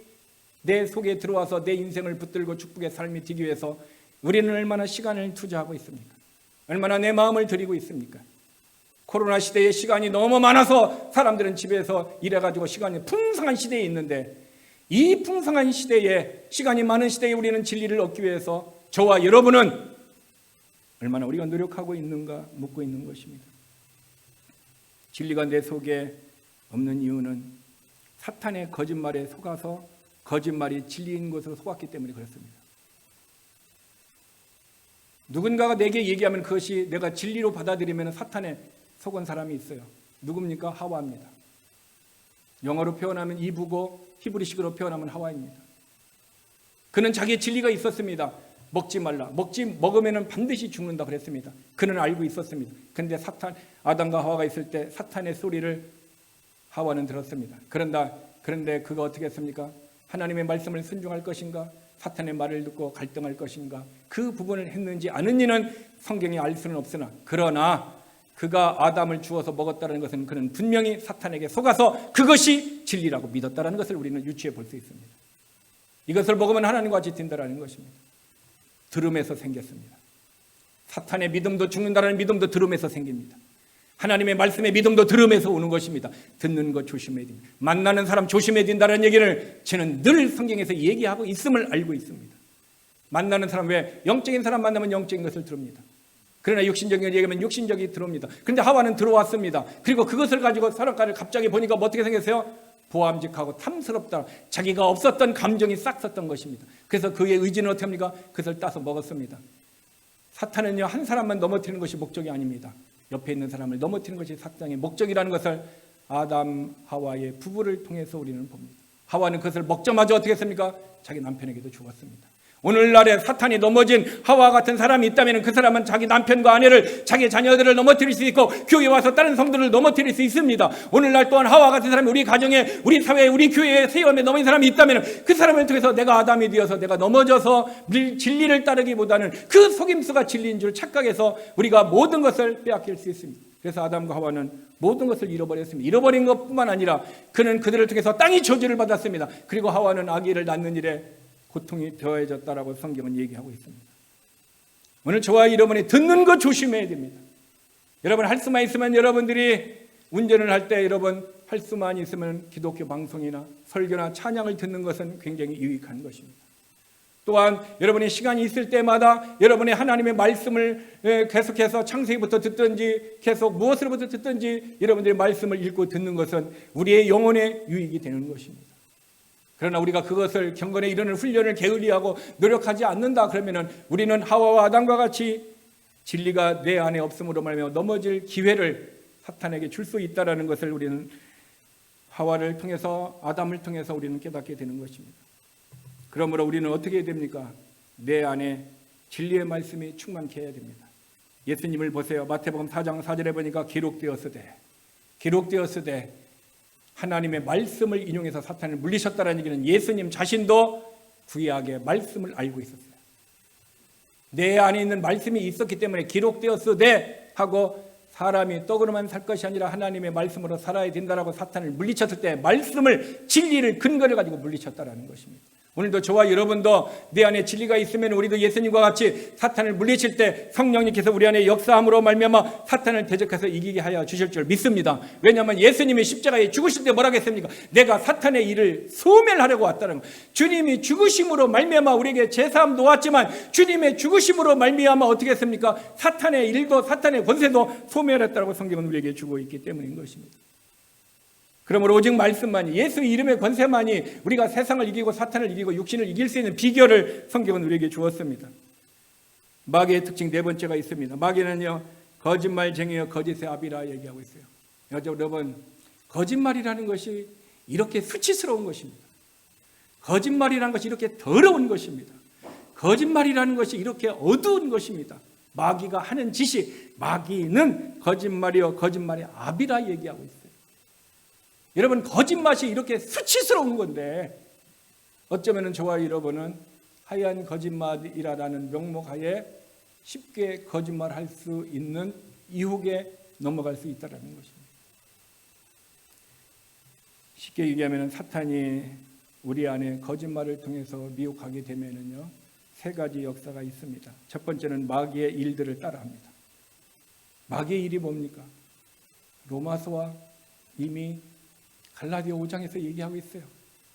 내 속에 들어와서 내 인생을 붙들고 축복의 삶이 되기 위해서 우리는 얼마나 시간을 투자하고 있습니까? 얼마나 내 마음을 드리고 있습니까? 코로나 시대에 시간이 너무 많아서 사람들은 집에서 일해가지고 시간이 풍성한 시대에 있는데 이 풍성한 시대에 시간이 많은 시대에 우리는 진리를 얻기 위해서 저와 여러분은 얼마나 우리가 노력하고 있는가 묻고 있는 것입니다. 진리가 내 속에 없는 이유는 사탄의 거짓말에 속아서 거짓말이 진리인 것으로 속았기 때문에 그렇습니다. 누군가가 내게 얘기하면 그것이 내가 진리로 받아들이면 사탄에 속은 사람이 있어요. 누굽니까? 하와입니다. 영어로 표현하면 이브고 히브리식으로 표현하면 하와입니다. 그는 자기의 진리가 있었습니다. 먹지 말라. 먹으면 반드시 죽는다 그랬습니다. 그는 알고 있었습니다. 그런데 아담과 하와가 있을 때 사탄의 소리를 하와는 들었습니다. 그런데 그가 어떻게 했습니까? 하나님의 말씀을 순종할 것인가? 사탄의 말을 듣고 갈등할 것인가? 그 부분을 했는지 아는지는 성경이 알 수는 없으나 그러나 그가 아담을 주어서 먹었다는 것은 그는 분명히 사탄에게 속아서 그것이 진리라고 믿었다는 것을 우리는 유추해 볼 수 있습니다. 이것을 먹으면 하나님과 같이 된다는 것입니다. 들음에서 생겼습니다. 사탄의 믿음도 죽는다는 믿음도 들음에서 생깁니다. 하나님의 말씀의 믿음도 들음에서 오는 것입니다. 듣는 것 조심해야 됩니다. 만나는 사람 조심해야 된다는 얘기를 저는 늘 성경에서 얘기하고 있음을 알고 있습니다. 만나는 사람 왜? 영적인 사람 만나면 영적인 것을 들읍니다. 그러나 육신적인 걸 얘기하면 육신적이 들어옵니다. 그런데 하와는 들어왔습니다. 그리고 그것을 가지고 사람과를 갑자기 보니까 뭐 어떻게 생겼어요? 보암직하고 탐스럽다. 자기가 없었던 감정이 싹 섰던 것입니다. 그래서 그의 의지는 어떻게 합니까? 그것을 따서 먹었습니다. 사탄은요 한 사람만 넘어뜨리는 것이 목적이 아닙니다. 옆에 있는 사람을 넘어뜨리는 것이 사탄의 목적이라는 것을 아담 하와의 부부를 통해서 우리는 봅니다. 하와는 그것을 먹자마자 어떻게 했습니까? 자기 남편에게도 죽었습니다. 오늘날에 사탄이 넘어진 하와 같은 사람이 있다면 그 사람은 자기 남편과 아내를 자기 자녀들을 넘어뜨릴 수 있고 교회에 와서 다른 성도를 넘어뜨릴 수 있습니다. 오늘날 또한 하와 같은 사람이 우리 가정에 우리 사회에 우리 교회에 세임에 넘어진 사람이 있다면 그 사람을 통해서 내가 아담이 되어서 내가 넘어져서 진리를 따르기보다는 그 속임수가 진리인 줄 착각해서 우리가 모든 것을 빼앗길 수 있습니다. 그래서 아담과 하와는 모든 것을 잃어버렸습니다. 잃어버린 것뿐만 아니라 그는 그들을 통해서 땅이 저주를 받았습니다. 그리고 하와는 아기를 낳는 일에 고통이 더해졌다라고 성경은 얘기하고 있습니다. 오늘 저와 여러분이 듣는 것 조심해야 됩니다. 여러분 할 수만 있으면 여러분들이 운전을 할 때 여러분 할 수만 있으면 기독교 방송이나 설교나 찬양을 듣는 것은 굉장히 유익한 것입니다. 또한 여러분이 시간이 있을 때마다 여러분의 하나님의 말씀을 계속해서 창세기부터 듣든지 계속 무엇으로부터 듣든지 여러분들의 말씀을 읽고 듣는 것은 우리의 영혼의 유익이 되는 것입니다. 그러나 우리가 그것을 경건에 이르는 훈련을 게을리하고 노력하지 않는다 그러면은 우리는 하와와 아담과 같이 진리가 내 안에 없음으로 말하며 넘어질 기회를 사탄에게 줄 수 있다라는 것을 우리는 하와를 통해서 아담을 통해서 우리는 깨닫게 되는 것입니다. 그러므로 우리는 어떻게 해야 됩니까? 내 안에 진리의 말씀이 충만케 해야 됩니다. 예수님을 보세요. 마태복음 4장 4절에 보니까 기록되었으되 하나님의 말씀을 인용해서 사탄을 물리셨다는 얘기는 예수님 자신도 구약의 말씀을 알고 있었어요. 내 안에 있는 말씀이 있었기 때문에 기록되었으되 하고 사람이 떡으로만 살 것이 아니라 하나님의 말씀으로 살아야 된다라고 사탄을 물리쳤을 때 말씀을 진리를 근거를 가지고 물리쳤다라는 것입니다. 오늘도 저와 여러분도 내 안에 진리가 있으면 우리도 예수님과 같이 사탄을 물리칠 때 성령님께서 우리 안에 역사함으로 말미암아 사탄을 대적해서 이기게 하여 주실 줄 믿습니다. 왜냐하면 예수님이 십자가에 죽으실 때 뭐라고 했습니까? 내가 사탄의 일을 소멸하려고 왔다는 것. 주님이 죽으심으로 말미암아 우리에게 제사함도 왔지만 주님의 죽으심으로 말미암아 어떻게 했습니까? 사탄의 일도 사탄의 권세도 소멸했다고 성경은 우리에게 주고 있기 때문인 것입니다. 그러므로 오직 말씀만이 예수 이름의 권세만이 우리가 세상을 이기고 사탄을 이기고 육신을 이길 수 있는 비결을 성경은 우리에게 주었습니다. 마귀의 특징 네 번째가 있습니다. 마귀는요 거짓말쟁이여 거짓의 아비라 얘기하고 있어요. 여러분 거짓말이라는 것이 이렇게 수치스러운 것입니다. 거짓말이라는 것이 이렇게 더러운 것입니다. 거짓말이라는 것이 이렇게 어두운 것입니다. 마귀가 하는 짓이 마귀는 거짓말이여 거짓말의 아비라 얘기하고 있어요. 여러분 거짓말이 이렇게 수치스러운 건데 어쩌면 저와 여러분은 하얀 거짓말이라는 명목하에 쉽게 거짓말할 수 있는 유혹에 넘어갈 수 있다는 것입니다. 쉽게 얘기하면 사탄이 우리 안에 거짓말을 통해서 미혹하게 되면은요 세 가지 역사가 있습니다. 첫 번째는 마귀의 일들을 따라합니다. 마귀의 일이 뭡니까? 로마서와 이미 갈라디아 5장에서 얘기하고 있어요.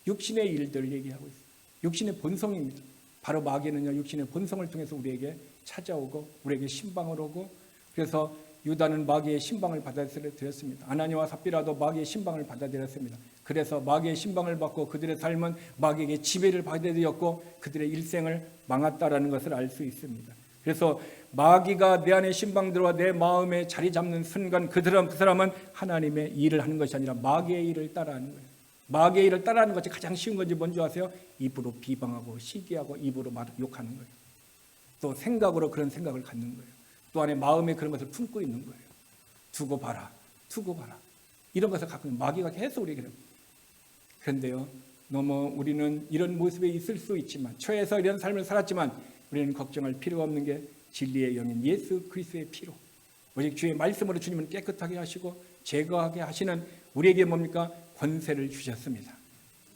육신의 일들을 얘기하고 있어요. 육신의 본성입니다. 바로 마귀는요 육신의 본성을 통해서 우리에게 찾아오고 우리에게 신방을 오고 그래서 유다는 마귀의 신방을 받아들였습니다. 아나니와 삽비라도 마귀의 신방을 받아들였습니다. 그래서 마귀의 신방을 받고 그들의 삶은 마귀에게 지배를 받게 되었고 그들의 일생을 망했다라는 것을 알 수 있습니다. 그래서 마귀가 내 안에 신방 들어와 내 마음에 자리 잡는 순간 그 사람은 하나님의 일을 하는 것이 아니라 마귀의 일을 따라하는 거예요. 마귀의 일을 따라하는 것이 가장 쉬운 건지 뭔지 아세요? 입으로 비방하고 시기하고 입으로 욕하는 거예요. 또 생각으로 그런 생각을 갖는 거예요. 또 안에 마음에 그런 것을 품고 있는 거예요. 두고 봐라. 이런 것을 갖고 있는 마귀가 계속 우리에게 그래요. 그런데요 너무 우리는 이런 모습에 있을 수 있지만 처해서 이런 삶을 살았지만 우리는 걱정할 필요가 없는 게 진리의 영인 예수 그리스도의 피로 오직 주의 말씀으로 주님은 깨끗하게 하시고 제거하게 하시는 우리에게 뭡니까? 권세를 주셨습니다.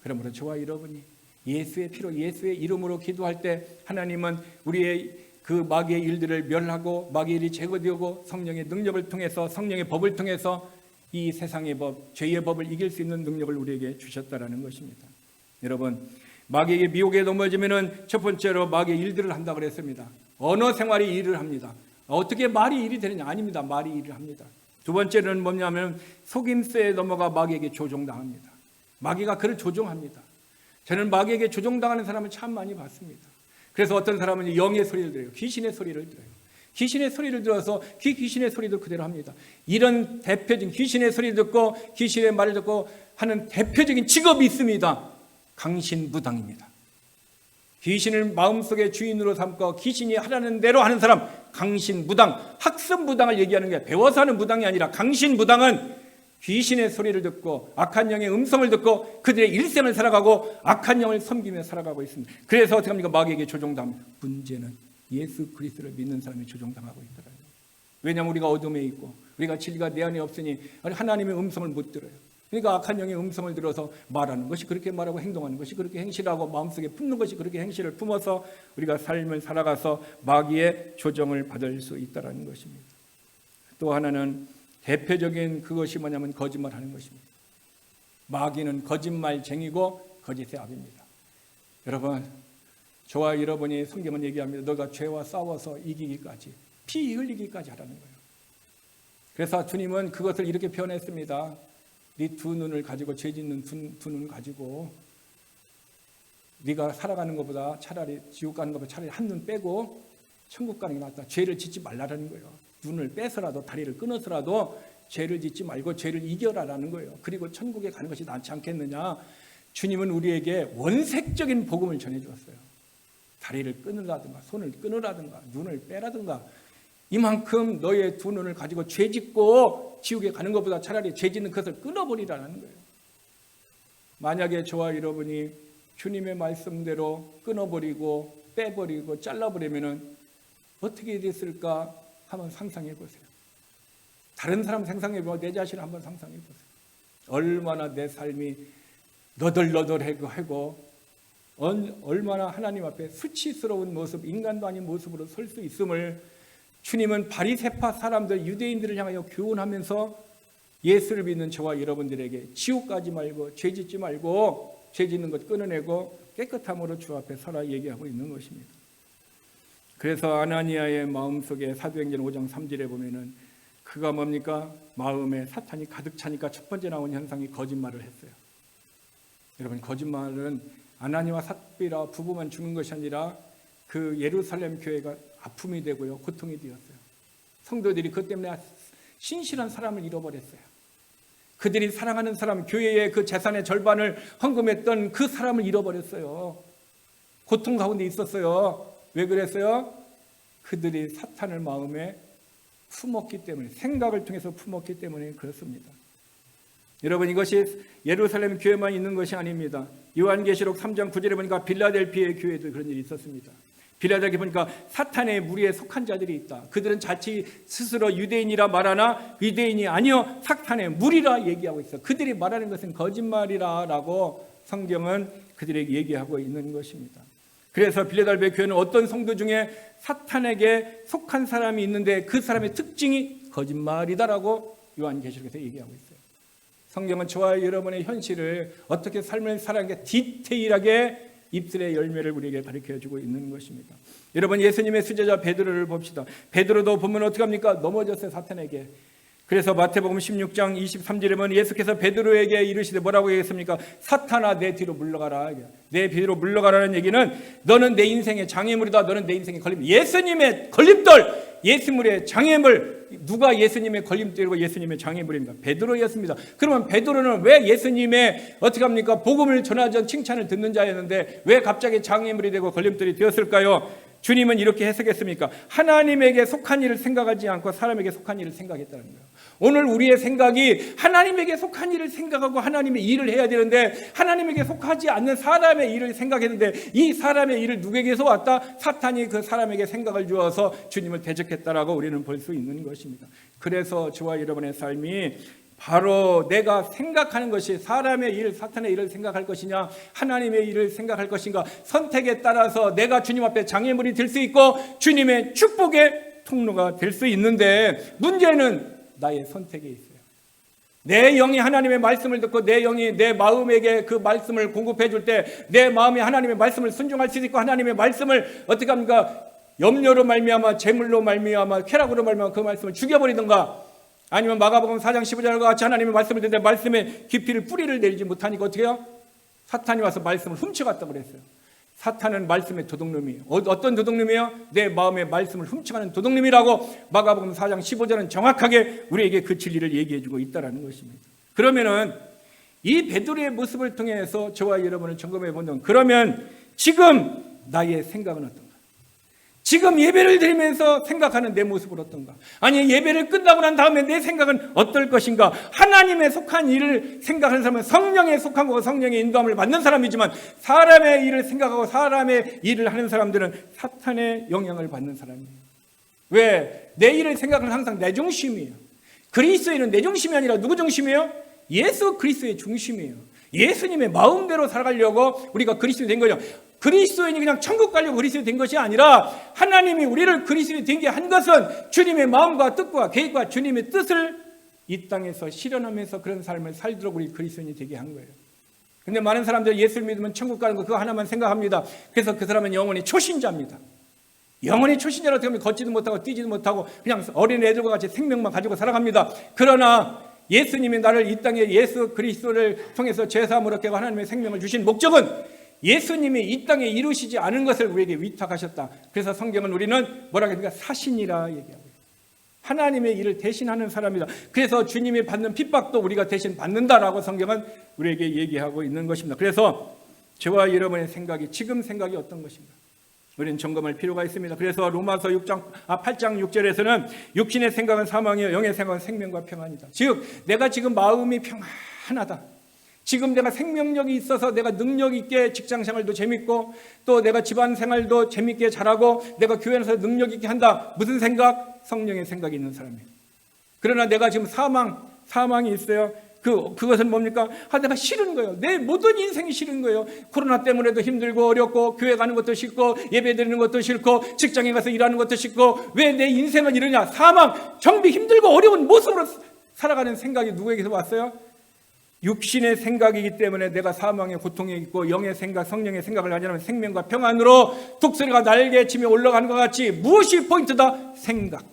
그러므로 저와 여러분이 예수의 피로 예수의 이름으로 기도할 때 하나님은 우리의 그 마귀의 일들을 멸하고 마귀의 일이 제거되고 성령의 능력을 통해서 성령의 법을 통해서 이 세상의 법, 죄의 법을 이길 수 있는 능력을 우리에게 주셨다라는 것입니다. 여러분 마귀에게 미혹에 넘어지면은 첫 번째로 마귀의 일들을 한다고 그랬습니다. 언어 생활이 일을 합니다. 어떻게 말이 일이 되느냐? 아닙니다. 말이 일을 합니다. 두 번째는 뭐냐면 속임수에 넘어가 마귀에게 조종당합니다. 마귀가 그를 조종합니다. 저는 마귀에게 조종당하는 사람을 참 많이 봤습니다. 그래서 어떤 사람은 영의 소리를 들어요. 귀신의 소리를 들어요. 귀신의 소리를 들어서 귀신의 소리도 그대로 합니다. 이런 대표적인 귀신의 소리를 듣고 귀신의 말을 듣고 하는 대표적인 직업이 있습니다. 강신무당입니다. 귀신을 마음속에 주인으로 삼고 귀신이 하라는 대로 하는 사람 강신무당, 학습무당을 얘기하는 게 배워서 하는 무당이 아니라 강신무당은 귀신의 소리를 듣고 악한 영의 음성을 듣고 그들의 일생을 살아가고 악한 영을 섬기며 살아가고 있습니다. 그래서 어떻게 합니까? 마귀에게 조종당합니다. 문제는 예수 그리스도를 믿는 사람이 조종당하고 있더라고요. 왜냐하면 우리가 어둠에 있고 우리가 진리가 내 안에 없으니 하나님의 음성을 못 들어요. 그러니까 악한 영의 음성을 들어서 말하는 것이 그렇게 말하고 행동하는 것이 그렇게 행실하고 마음속에 품는 것이 그렇게 행실을 품어서 우리가 삶을 살아가서 마귀의 조정을 받을 수 있다는 것입니다. 또 하나는 대표적인 그것이 뭐냐면 거짓말하는 것입니다. 마귀는 거짓말쟁이고 거짓의 아비입니다. 여러분 저와 여러분이 성경은 얘기합니다. 너가 죄와 싸워서 이기기까지, 피 흘리기까지 하라는 거예요. 그래서 주님은 그것을 이렇게 표현했습니다. 네 두 눈을 가지고, 죄 짓는 두 눈을 가지고 네가 살아가는 것보다 차라리 지옥 가는 것보다 차라리 한 눈 빼고 천국 가는 게 낫다. 죄를 짓지 말라라는 거예요. 눈을 빼서라도, 다리를 끊어서라도 죄를 짓지 말고 죄를 이겨라라는 거예요. 그리고 천국에 가는 것이 낫지 않겠느냐. 주님은 우리에게 원색적인 복음을 전해주었어요. 다리를 끊으라든가, 손을 끊으라든가, 눈을 빼라든가, 이만큼 너의 두 눈을 가지고 죄 짓고 지옥에 가는 것보다 차라리 죄 짓는 것을 끊어버리라는 거예요. 만약에 저와 여러분이 주님의 말씀대로 끊어버리고 빼버리고 잘라버리면 어떻게 됐을까 한번 상상해 보세요. 다른 사람 상상해 보고 내 자신을 한번 상상해 보세요. 얼마나 내 삶이 너덜너덜하고 얼마나 하나님 앞에 수치스러운 모습, 인간도 아닌 모습으로 설 수 있음을 주님은 바리새파 사람들, 유대인들을 향하여 교훈하면서 예수를 믿는 저와 여러분들에게 지옥 가지 말고 죄 짓지 말고 죄 짓는 것 끊어내고 깨끗함으로 주 앞에 서라 얘기하고 있는 것입니다. 그래서 아나니아의 마음속에 사도행전 5장 3절에 보면은 그가 뭡니까? 마음에 사탄이 가득 차니까 첫 번째 나온 현상이 거짓말을 했어요. 여러분, 거짓말은 아나니아와 삽비라 부부만 죽는 것이 아니라 그 예루살렘 교회가 아픔이 되고요, 고통이 되었어요. 성도들이 그것 때문에 신실한 사람을 잃어버렸어요. 그들이 사랑하는 사람, 교회의 그 재산의 절반을 헌금했던 그 사람을 잃어버렸어요. 고통 가운데 있었어요. 왜 그랬어요? 그들이 사탄을 마음에 품었기 때문에, 생각을 통해서 품었기 때문에 그렇습니다. 여러분, 이것이 예루살렘 교회만 있는 것이 아닙니다. 요한계시록 3장 9절에 보니까 빌라델피아의 교회도 그런 일이 있었습니다. 빌라델피아 보니까 사탄의 무리에 속한 자들이 있다. 그들은 자칫 스스로 유대인이라 말하나 유대인이 아니요 사탄의 무리라 얘기하고 있어. 그들이 말하는 것은 거짓말이라라고 성경은 그들에게 얘기하고 있는 것입니다. 그래서 빌라델피아 교회는 어떤 성도 중에 사탄에게 속한 사람이 있는데 그 사람의 특징이 거짓말이다라고 요한계시록에서 얘기하고 있어요. 성경은 저와 여러분의 현실을 어떻게 삶을 살아가는 게 디테일하게 입술의 열매를 우리에게 가르쳐주고 있는 것입니다. 여러분, 예수님의 수제자 베드로를 봅시다. 베드로도 보면 어떻게 합니까? 넘어졌어요, 사탄에게. 그래서 마태복음 16장 23절에 보면 예수께서 베드로에게 이르시되 뭐라고 얘기했습니까? 사탄아 내 뒤로 물러가라. 내 뒤로 물러가라는 얘기는 너는 내 인생의 장애물이다. 너는 내 인생의 걸림. 예수님의 걸림돌, 예수님의 장애물. 누가 예수님의 걸림돌이고 예수님의 장애물입니까? 베드로였습니다. 그러면 베드로는 왜 예수님의 어떻게 합니까? 복음을 전하던 칭찬을 듣는 자였는데 왜 갑자기 장애물이 되고 걸림돌이 되었을까요? 주님은 이렇게 해석했습니까? 하나님에게 속한 일을 생각하지 않고 사람에게 속한 일을 생각했다는 거예요. 오늘 우리의 생각이 하나님에게 속한 일을 생각하고 하나님의 일을 해야 되는데 하나님에게 속하지 않는 사람의 일을 생각했는데 이 사람의 일을 누구에게서 왔다? 사탄이 그 사람에게 생각을 주어서 주님을 대적했다라고 우리는 볼 수 있는 것입니다. 그래서 저와 여러분의 삶이 바로 내가 생각하는 것이 사람의 일, 사탄의 일을 생각할 것이냐 하나님의 일을 생각할 것인가, 선택에 따라서 내가 주님 앞에 장애물이 될 수 있고 주님의 축복의 통로가 될 수 있는데 문제는 나의 선택에 있어요. 내 영이 하나님의 말씀을 듣고 내 영이 내 마음에게 그 말씀을 공급해 줄 때 내 마음이 하나님의 말씀을 순종할 수 있고 하나님의 말씀을 어떻게 합니까? 염려로 말미암아, 재물로 말미암아, 쾌락으로 말미암아 그 말씀을 죽여버리든가, 아니면 마가복음 4장 15절과 같이 하나님의 말씀을 듣는데 말씀의 깊이를 뿌리를 내리지 못하니까 어떻게 해요? 사탄이 와서 말씀을 훔쳐갔다고 그랬어요. 사탄은 말씀의 도둑놈이에요. 어떤 도둑놈이에요? 내 마음의 말씀을 훔쳐가는 도둑놈이라고 마가복음 4장 15절은 정확하게 우리에게 그 진리를 얘기해주고 있다는 것입니다. 그러면은 이 베드로의 모습을 통해서 저와 여러분을 점검해 보면, 그러면 지금 나의 생각은 어떤가? 지금 예배를 드리면서 생각하는 내 모습은 어떤가? 아니, 예배를 끝나고 난 다음에 내 생각은 어떨 것인가? 하나님의 속한 일을 생각하는 사람은 성령에 속한 거고 성령의 인도함을 받는 사람이지만 사람의 일을 생각하고 사람의 일을 하는 사람들은 사탄의 영향을 받는 사람이에요. 왜? 내 일을 생각하는 항상 내 중심이에요. 그리스도인은 내 중심이 아니라 누구 중심이에요? 예수 그리스도의 중심이에요. 예수님의 마음대로 살아가려고 우리가 그리스도인 된 거죠. 그리스도인이 그냥 천국 가려고 그리스도인 된 것이 아니라 하나님이 우리를 그리스도인 되게 한 것은 주님의 마음과 뜻과 계획과 주님의 뜻을 이 땅에서 실현하면서 그런 삶을 살도록 우리 그리스도인이 되게 한 거예요. 근데 많은 사람들이 예수를 믿으면 천국 가는 거 그거 하나만 생각합니다. 그래서 그 사람은 영원히 초신자입니다. 영원히 초신자로 되면 걷지도 못하고 뛰지도 못하고 그냥 어린 애들과 같이 생명만 가지고 살아갑니다. 그러나 예수님이 나를 이 땅에 예수 그리스도를 통해서 죄사함을 얻게 하고 하나님의 생명을 주신 목적은 예수님이 이 땅에 이루시지 않은 것을 우리에게 위탁하셨다. 그래서 성경은 우리는 뭐라고 합니까? 사신이라 얘기하고 하나님의 일을 대신하는 사람이다. 그래서 주님이 받는 핍박도 우리가 대신 받는다라고 성경은 우리에게 얘기하고 있는 것입니다. 그래서 저와 여러분의 생각이 지금 생각이 어떤 것인가? 우리는 점검할 필요가 있습니다. 그래서 로마서 8장 6절에서는 육신의 생각은 사망이요 영의 생각은 생명과 평안이다. 즉 내가 지금 마음이 평안하다. 지금 내가 생명력이 있어서 내가 능력 있게 직장생활도 재밌고 또 내가 집안생활도 재밌게 잘하고 내가 교회에서 능력 있게 한다. 무슨 생각? 성령의 생각이 있는 사람이에요. 그러나 내가 지금 사망이 있어요. 그것은 뭡니까? 내가 싫은 거예요. 내 모든 인생이 싫은 거예요. 코로나 때문에도 힘들고 어렵고 교회 가는 것도 싫고 예배 드리는 것도 싫고 직장에 가서 일하는 것도 싫고 왜 내 인생은 이러냐? 사망, 정비 힘들고 어려운 모습으로 살아가는 생각이 누구에게서 왔어요? 육신의 생각이기 때문에 내가 사망의 고통에 있고 영의 생각, 성령의 생각을 가지면 생명과 평안으로 독수리가 날개치며 올라가는 것 같이 무엇이 포인트다? 생각.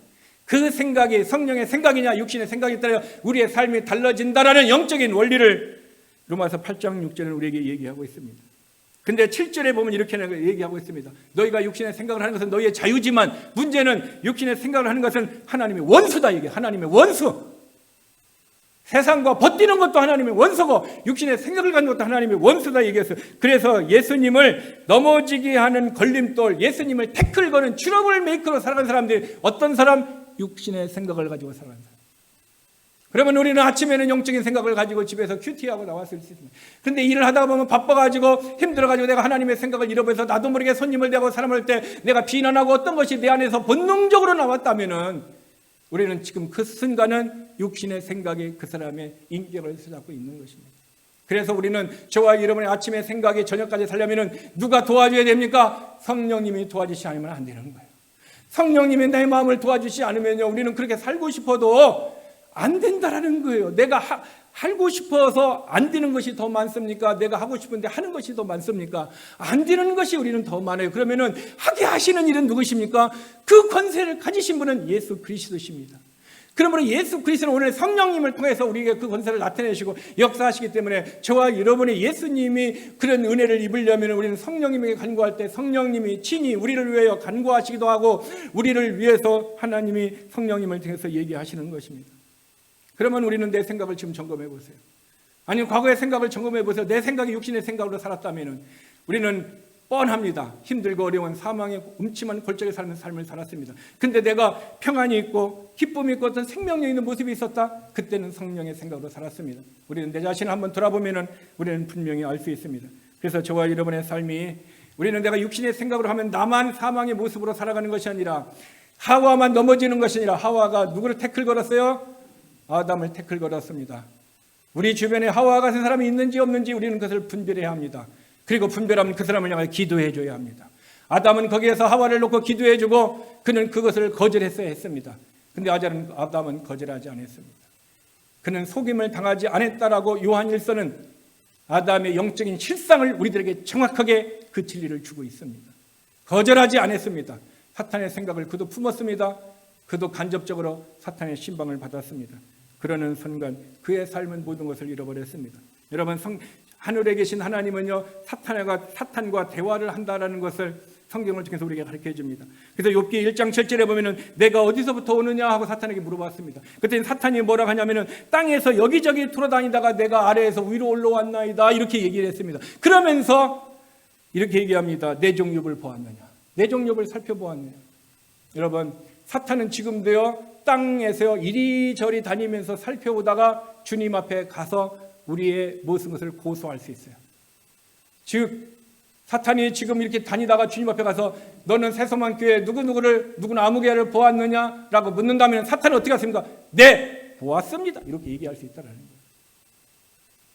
그 생각이 성령의 생각이냐 육신의 생각이 따라 우리의 삶이 달라진다라는 영적인 원리를 로마서 8장 6절은 우리에게 얘기하고 있습니다. 근데 7절에 보면 이렇게 얘기하고 있습니다. 너희가 육신의 생각을 하는 것은 너희의 자유지만 문제는 육신의 생각을 하는 것은 하나님의 원수다. 이게 하나님의 원수. 세상과 버티는 것도 하나님의 원수고 육신의 생각을 갖는 것도 하나님의 원수다 얘기했어요. 그래서 예수님을 넘어지게 하는 걸림돌, 예수님을 태클 거는 트러블 메이커로 살아가는 사람들이 어떤 사람? 육신의 생각을 가지고 살아가는 사람. 그러면 우리는 아침에는 영적인 생각을 가지고 집에서 큐티하고 나왔을 수 있습니다. 그런데 일을 하다 보면 바빠가지고 힘들어가지고 내가 하나님의 생각을 잃어버려서 나도 모르게 손님을 대고 사람을 할 때 내가 비난하고 어떤 것이 내 안에서 본능적으로 나왔다면은 우리는 지금 그 순간은 육신의 생각이 그 사람의 인격을 쓰잡고 있는 것입니다. 그래서 우리는 저와 여러분의 아침의 생각이 저녁까지 살려면 누가 도와줘야 됩니까? 성령님이 도와주시지 않으면 안 되는 거예요. 성령님이 내 마음을 도와주시지 않으면요, 우리는 그렇게 살고 싶어도 안 된다라는 거예요. 내가 하고 싶어서 안 되는 것이 더 많습니까? 내가 하고 싶은데 하는 것이 더 많습니까? 안 되는 것이 우리는 더 많아요. 그러면은 하게 하시는 일은 누구십니까? 그 권세를 가지신 분은 예수 그리스도십니다. 그러므로 예수 그리스도는 오늘 성령님을 통해서 우리에게 그 권세를 나타내시고 역사하시기 때문에 저와 여러분이 예수님이 그런 은혜를 입으려면 우리는 성령님에게 간구할 때 성령님이 친히 우리를 위하여 간구하시기도 하고 우리를 위해서 하나님이 성령님을 통해서 얘기하시는 것입니다. 그러면 우리는 내 생각을 지금 점검해 보세요. 아니면 과거의 생각을 점검해 보세요. 내 생각이 육신의 생각으로 살았다면 우리는 뻔합니다. 힘들고 어려운 사망의 음침한 골짜기에 사는 삶을 살았습니다. 근데 내가 평안이 있고 기쁨이 있고 어떤 생명력 있는 모습이 있었다? 그때는 성령의 생각으로 살았습니다. 우리는 내 자신을 한번 돌아보면 우리는 분명히 알 수 있습니다. 그래서 저와 여러분의 삶이 우리는 내가 육신의 생각으로 하면 나만 사망의 모습으로 살아가는 것이 아니라 하와만 넘어지는 것이 아니라 하와가 누구를 태클 걸었어요? 아담을 태클 걸었습니다. 우리 주변에 하와 같은 사람이 있는지 없는지 우리는 그것을 분별해야 합니다. 그리고 분별하면 그 사람을 향해 기도해 줘야 합니다. 아담은 거기에서 하와를 놓고 기도해 주고 그는 그것을 거절했어야 했습니다. 근데 아담은 거절하지 않았습니다. 그는 속임을 당하지 않았다라고 요한 1서는 아담의 영적인 실상을 우리들에게 정확하게 그 진리를 주고 있습니다. 거절하지 않았습니다. 사탄의 생각을 그도 품었습니다. 그도 간접적으로 사탄의 신방을 받았습니다. 그러는 순간 그의 삶은 모든 것을 잃어버렸습니다. 여러분, 하늘에 계신 하나님은요, 사탄과 대화를 한다라는 것을 성경을 통해서 우리에게 가르쳐 줍니다. 그래서 욥기 1장 7절에 보면은 내가 어디서부터 오느냐 하고 사탄에게 물어봤습니다. 그때 사탄이 뭐라고 하냐면은 땅에서 여기저기 돌아다니다가 내가 아래에서 위로 올라왔나이다 이렇게 얘기를 했습니다. 그러면서 이렇게 얘기합니다. 내 종 욥을 보았느냐? 내 종 욥을 살펴보았느냐? 여러분, 사탄은 지금도요 땅에서 이리저리 다니면서 살펴보다가 주님 앞에 가서 우리의 모든 것을 고소할 수 있어요. 즉 사탄이 지금 이렇게 다니다가 주님 앞에 가서 너는 새소만 교회 누구는 아무개를 보았느냐라고 묻는다면 사탄은 어떻게 하십니까? 네, 보았습니다. 이렇게 얘기할 수 있다는 거예요.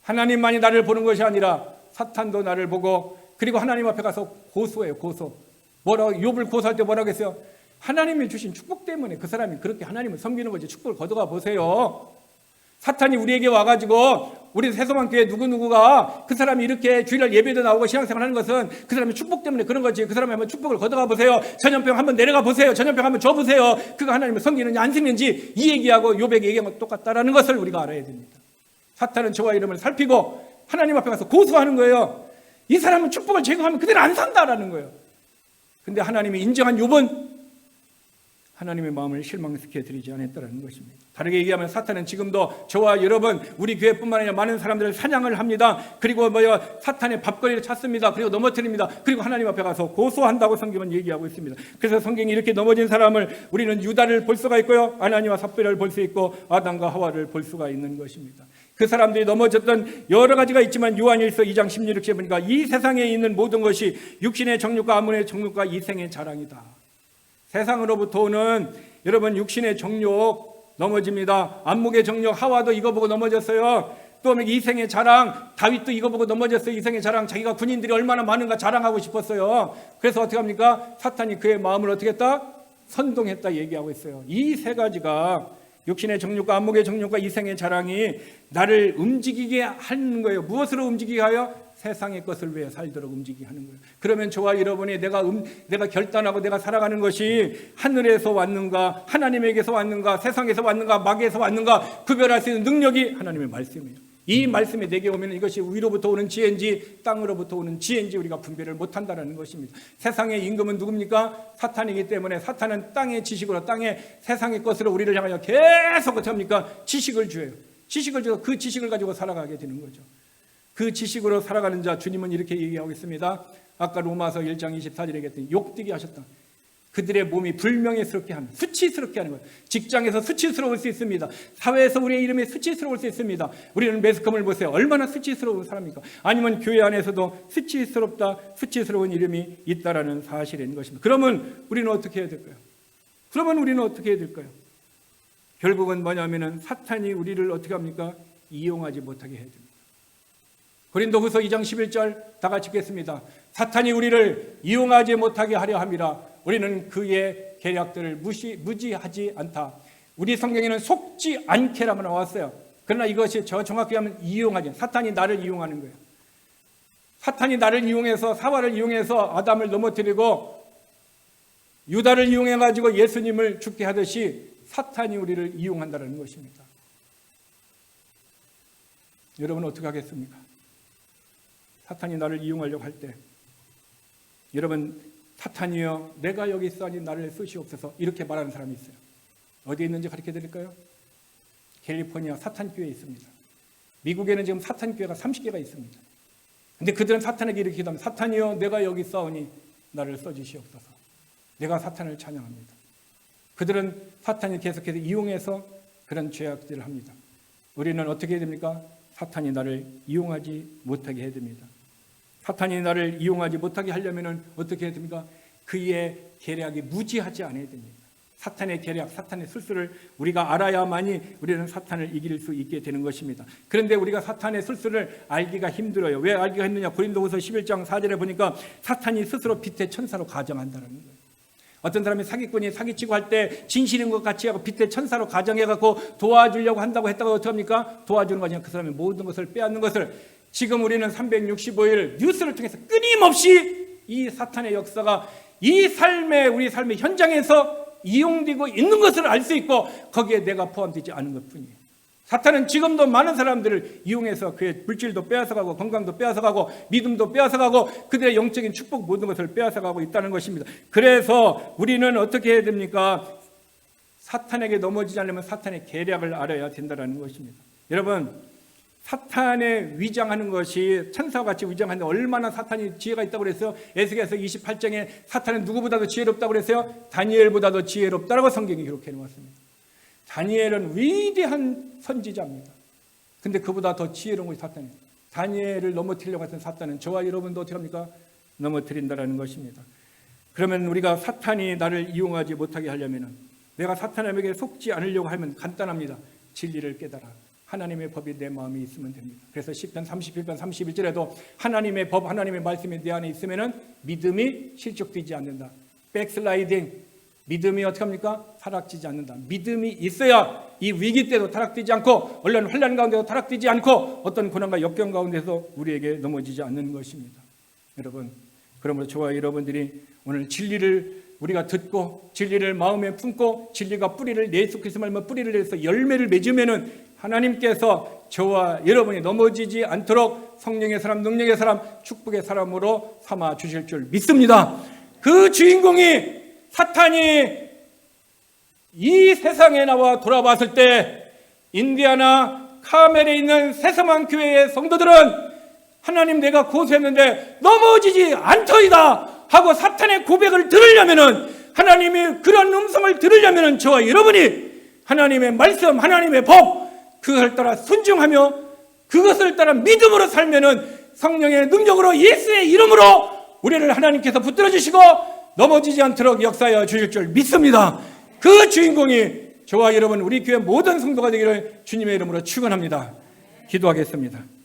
하나님만이 나를 보는 것이 아니라 사탄도 나를 보고 그리고 하나님 앞에 가서 고소해요. 고소. 뭐라고 욥을 고소할 때 뭐라고 했어요? 하나님이 주신 축복 때문에 그 사람이 그렇게 하나님을 섬기는 거지. 축복을 거둬가 보세요. 사탄이 우리에게 와가지고 우리 새소망교회 누구누구가 그 사람이 이렇게 주일날 예배도 나오고 신앙생활 하는 것은 그 사람의 축복 때문에 그런 거지. 그 사람이 한번 축복을 걷어가 보세요. 전염병 한번 내려가 보세요. 전염병 한번 줘보세요. 그가 하나님의 성기는지 안 성기는지 이 얘기하고 욥에게 얘기한 건 똑같다라는 것을 우리가 알아야 됩니다. 사탄은 저와 이름을 살피고 하나님 앞에 가서 고소하는 거예요. 이 사람은 축복을 제거하면 그대로 안 산다라는 거예요. 근데 하나님이 인정한 욥은 하나님의 마음을 실망시켜 드리지 않았다는 것입니다. 다르게 얘기하면 사탄은 지금도 저와 여러분 우리 교회뿐만 아니라 많은 사람들을 사냥을 합니다. 그리고 사탄의 밥거리를 찾습니다. 그리고 넘어뜨립니다. 그리고 하나님 앞에 가서 고소한다고 성경은 얘기하고 있습니다. 그래서 성경이 이렇게 넘어진 사람을 우리는 유다를 볼 수가 있고요, 아나니와 삽비라를 볼 수 있고 아담과 하와를 볼 수가 있는 것입니다. 그 사람들이 넘어졌던 여러 가지가 있지만 요한일서 2장 16절에 보니까 이 세상에 있는 모든 것이 육신의 정욕과 아문의 정욕과 이생의 자랑이다. 세상으로부터 오는 여러분 육신의 정욕 넘어집니다. 안목의 정욕, 하와도 이거 보고 넘어졌어요. 또 이생의 자랑, 다윗도 이거 보고 넘어졌어요. 이생의 자랑, 자기가 군인들이 얼마나 많은가 자랑하고 싶었어요. 그래서 어떻게 합니까? 사탄이 그의 마음을 어떻게 했다? 선동했다 얘기하고 있어요. 이 세 가지가 육신의 정욕과 안목의 정욕과 이생의 자랑이 나를 움직이게 하는 거예요. 무엇으로 움직이게 하여? 세상의 것을 위해 살도록 움직이게 하는 거예요. 그러면 저와 여러분이 내가 결단하고 내가 살아가는 것이 하늘에서 왔는가, 하나님에게서 왔는가, 세상에서 왔는가, 마귀에서 왔는가 구별할 수 있는 능력이 하나님의 말씀이에요. 이 말씀이 내게 오면 이것이 위로부터 오는 지혜인지 땅으로부터 오는 지혜인지 우리가 분별을 못한다는 것입니다. 세상의 임금은 누굽니까? 사탄이기 때문에 사탄은 땅의 지식으로, 땅의 세상의 것으로 우리를 향하여 계속 어떻게 합니까? 지식을 줘요. 지식을 줘서 그 지식을 가지고 살아가게 되는 거죠. 그 지식으로 살아가는 자, 주님은 이렇게 얘기하고 있습니다. 아까 로마서 1장 24절에 얘기했더니 욕되게 하셨다. 그들의 몸이 불명예스럽게 하는, 수치스럽게 하는 거예요. 직장에서 수치스러울 수 있습니다. 사회에서 우리의 이름이 수치스러울 수 있습니다. 우리는 매스컴을 보세요. 얼마나 수치스러운 사람입니까? 아니면 교회 안에서도 수치스러운 이름이 있다라는 사실인 것입니다. 그러면 우리는 어떻게 해야 될까요? 결국은 뭐냐면은 사탄이 우리를 어떻게 합니까? 이용하지 못하게 해야 됩니다. 고린도후서 2장 11절 다 같이 읽겠습니다. 사탄이 우리를 이용하지 못하게 하려 함이라. 우리는 그의 계략들을 무지하지 않다. 우리 성경에는 속지 않게라고 나왔어요. 그러나 이것이 정확히 하면 이용하지, 사탄이 나를 이용하는 거예요. 사탄이 나를 이용해서, 사화를 이용해서 아담을 넘어뜨리고 유다를 이용해가지고 예수님을 죽게 하듯이 사탄이 우리를 이용한다는 것입니다. 여러분은 어떻게 하겠습니까? 사탄이 나를 이용하려고 할 때, 여러분, 사탄이여 내가 여기 있으니 나를 쓰시옵소서 이렇게 말하는 사람이 있어요. 어디에 있는지 가르쳐 드릴까요? 캘리포니아 사탄교회에 있습니다. 미국에는 지금 사탄교회가 30개가 있습니다. 근데 그들은 사탄에게 이렇게 기도합니다. 사탄이여 내가 여기 있사오니 나를 써주시옵소서. 내가 사탄을 찬양합니다. 그들은 사탄이 계속해서 이용해서 그런 죄악들을 합니다. 우리는 어떻게 해야 됩니까? 사탄이 나를 이용하지 못하게 해야 됩니다. 사탄이 나를 이용하지 못하게 하려면 어떻게 해야 됩니까? 그의 계략이 무지하지 않아야 됩니다. 사탄의 계략, 사탄의 술수를 우리가 알아야만이 우리는 사탄을 이길 수 있게 되는 것입니다. 그런데 우리가 사탄의 술수를 알기가 힘들어요. 왜 알기가 힘드냐? 고린도후서 11장 4절에 보니까 사탄이 스스로 빛의 천사로 가정한다는 거예요. 어떤 사람이 사기꾼이 사기치고 할 때 진실인 것 같이 하고 빛의 천사로 가정해갖고 도와주려고 한다고 했다고 어떻게 합니까? 도와주는 것이 아니라 그 사람의 모든 것을 빼앗는 것을, 지금 우리는 365일 뉴스를 통해서 끊임없이 이 사탄의 역사가 이 삶의, 우리 삶의 현장에서 이용되고 있는 것을 알 수 있고 거기에 내가 포함되지 않은 것뿐이에요. 사탄은 지금도 많은 사람들을 이용해서 그의 물질도 빼앗아가고 건강도 빼앗아가고 믿음도 빼앗아가고 그들의 영적인 축복 모든 것을 빼앗아가고 있다는 것입니다. 그래서 우리는 어떻게 해야 됩니까? 사탄에게 넘어지지 않으면 사탄의 계략을 알아야 된다는 것입니다. 여러분, 사탄의 위장하는 것이 천사와 같이 위장하는데 얼마나 사탄이 지혜가 있다고 그랬어요? 에스겔서 28장에 사탄은 누구보다도 지혜롭다고 그랬어요? 다니엘보다도 지혜롭다라고 성경이 기록해 놓았습니다. 다니엘은 위대한 선지자입니다. 근데 그보다 더 지혜로운 것이 사탄이에요. 다니엘을 넘어뜨리려고 했던 사탄은 저와 여러분도 어떻게 합니까? 넘어뜨린다는 것입니다. 그러면 우리가 사탄이 나를 이용하지 못하게 하려면, 내가 사탄에게 속지 않으려고 하면 간단합니다. 진리를 깨달아. 하나님의 법이 내 마음에 있으면 됩니다. 그래서 시편 31편 31절에도 하나님의 법, 하나님의 말씀이 내 안에 있으면 믿음이 실족되지 않는다. 백슬라이딩, 믿음이 어떻게 합니까? 타락지지 않는다. 믿음이 있어야 이 위기 때도 타락되지 않고 얼른 환난 가운데도 타락되지 않고 어떤 고난과 역경 가운데서 우리에게 넘어지지 않는 것입니다. 여러분, 그러므로 저와 여러분들이 오늘 진리를 우리가 듣고 진리를 마음에 품고 진리가 뿌리를 예수 그리스도 말씀에 뿌리를 내서 열매를 맺으면은 하나님께서 저와 여러분이 넘어지지 않도록 성령의 사람, 능력의 사람, 축복의 사람으로 삼아 주실 줄 믿습니다. 그 주인공이 사탄이 이 세상에 나와 돌아봤을 때 인디아나 카멜에 있는 새서만 교회의 성도들은 하나님 내가 고소했는데 넘어지지 않더이다 하고 사탄의 고백을 들으려면은 하나님이 그런 음성을 들으려면은 저와 여러분이 하나님의 말씀, 하나님의 법 그것을 따라 순종하며 그것을 따라 믿음으로 살면은 성령의 능력으로 예수의 이름으로 우리를 하나님께서 붙들어 주시고 넘어지지 않도록 역사하여 주실 줄 믿습니다. 그 주인공이 저와 여러분 우리 교회 모든 성도가 되기를 주님의 이름으로 축원합니다. 기도하겠습니다.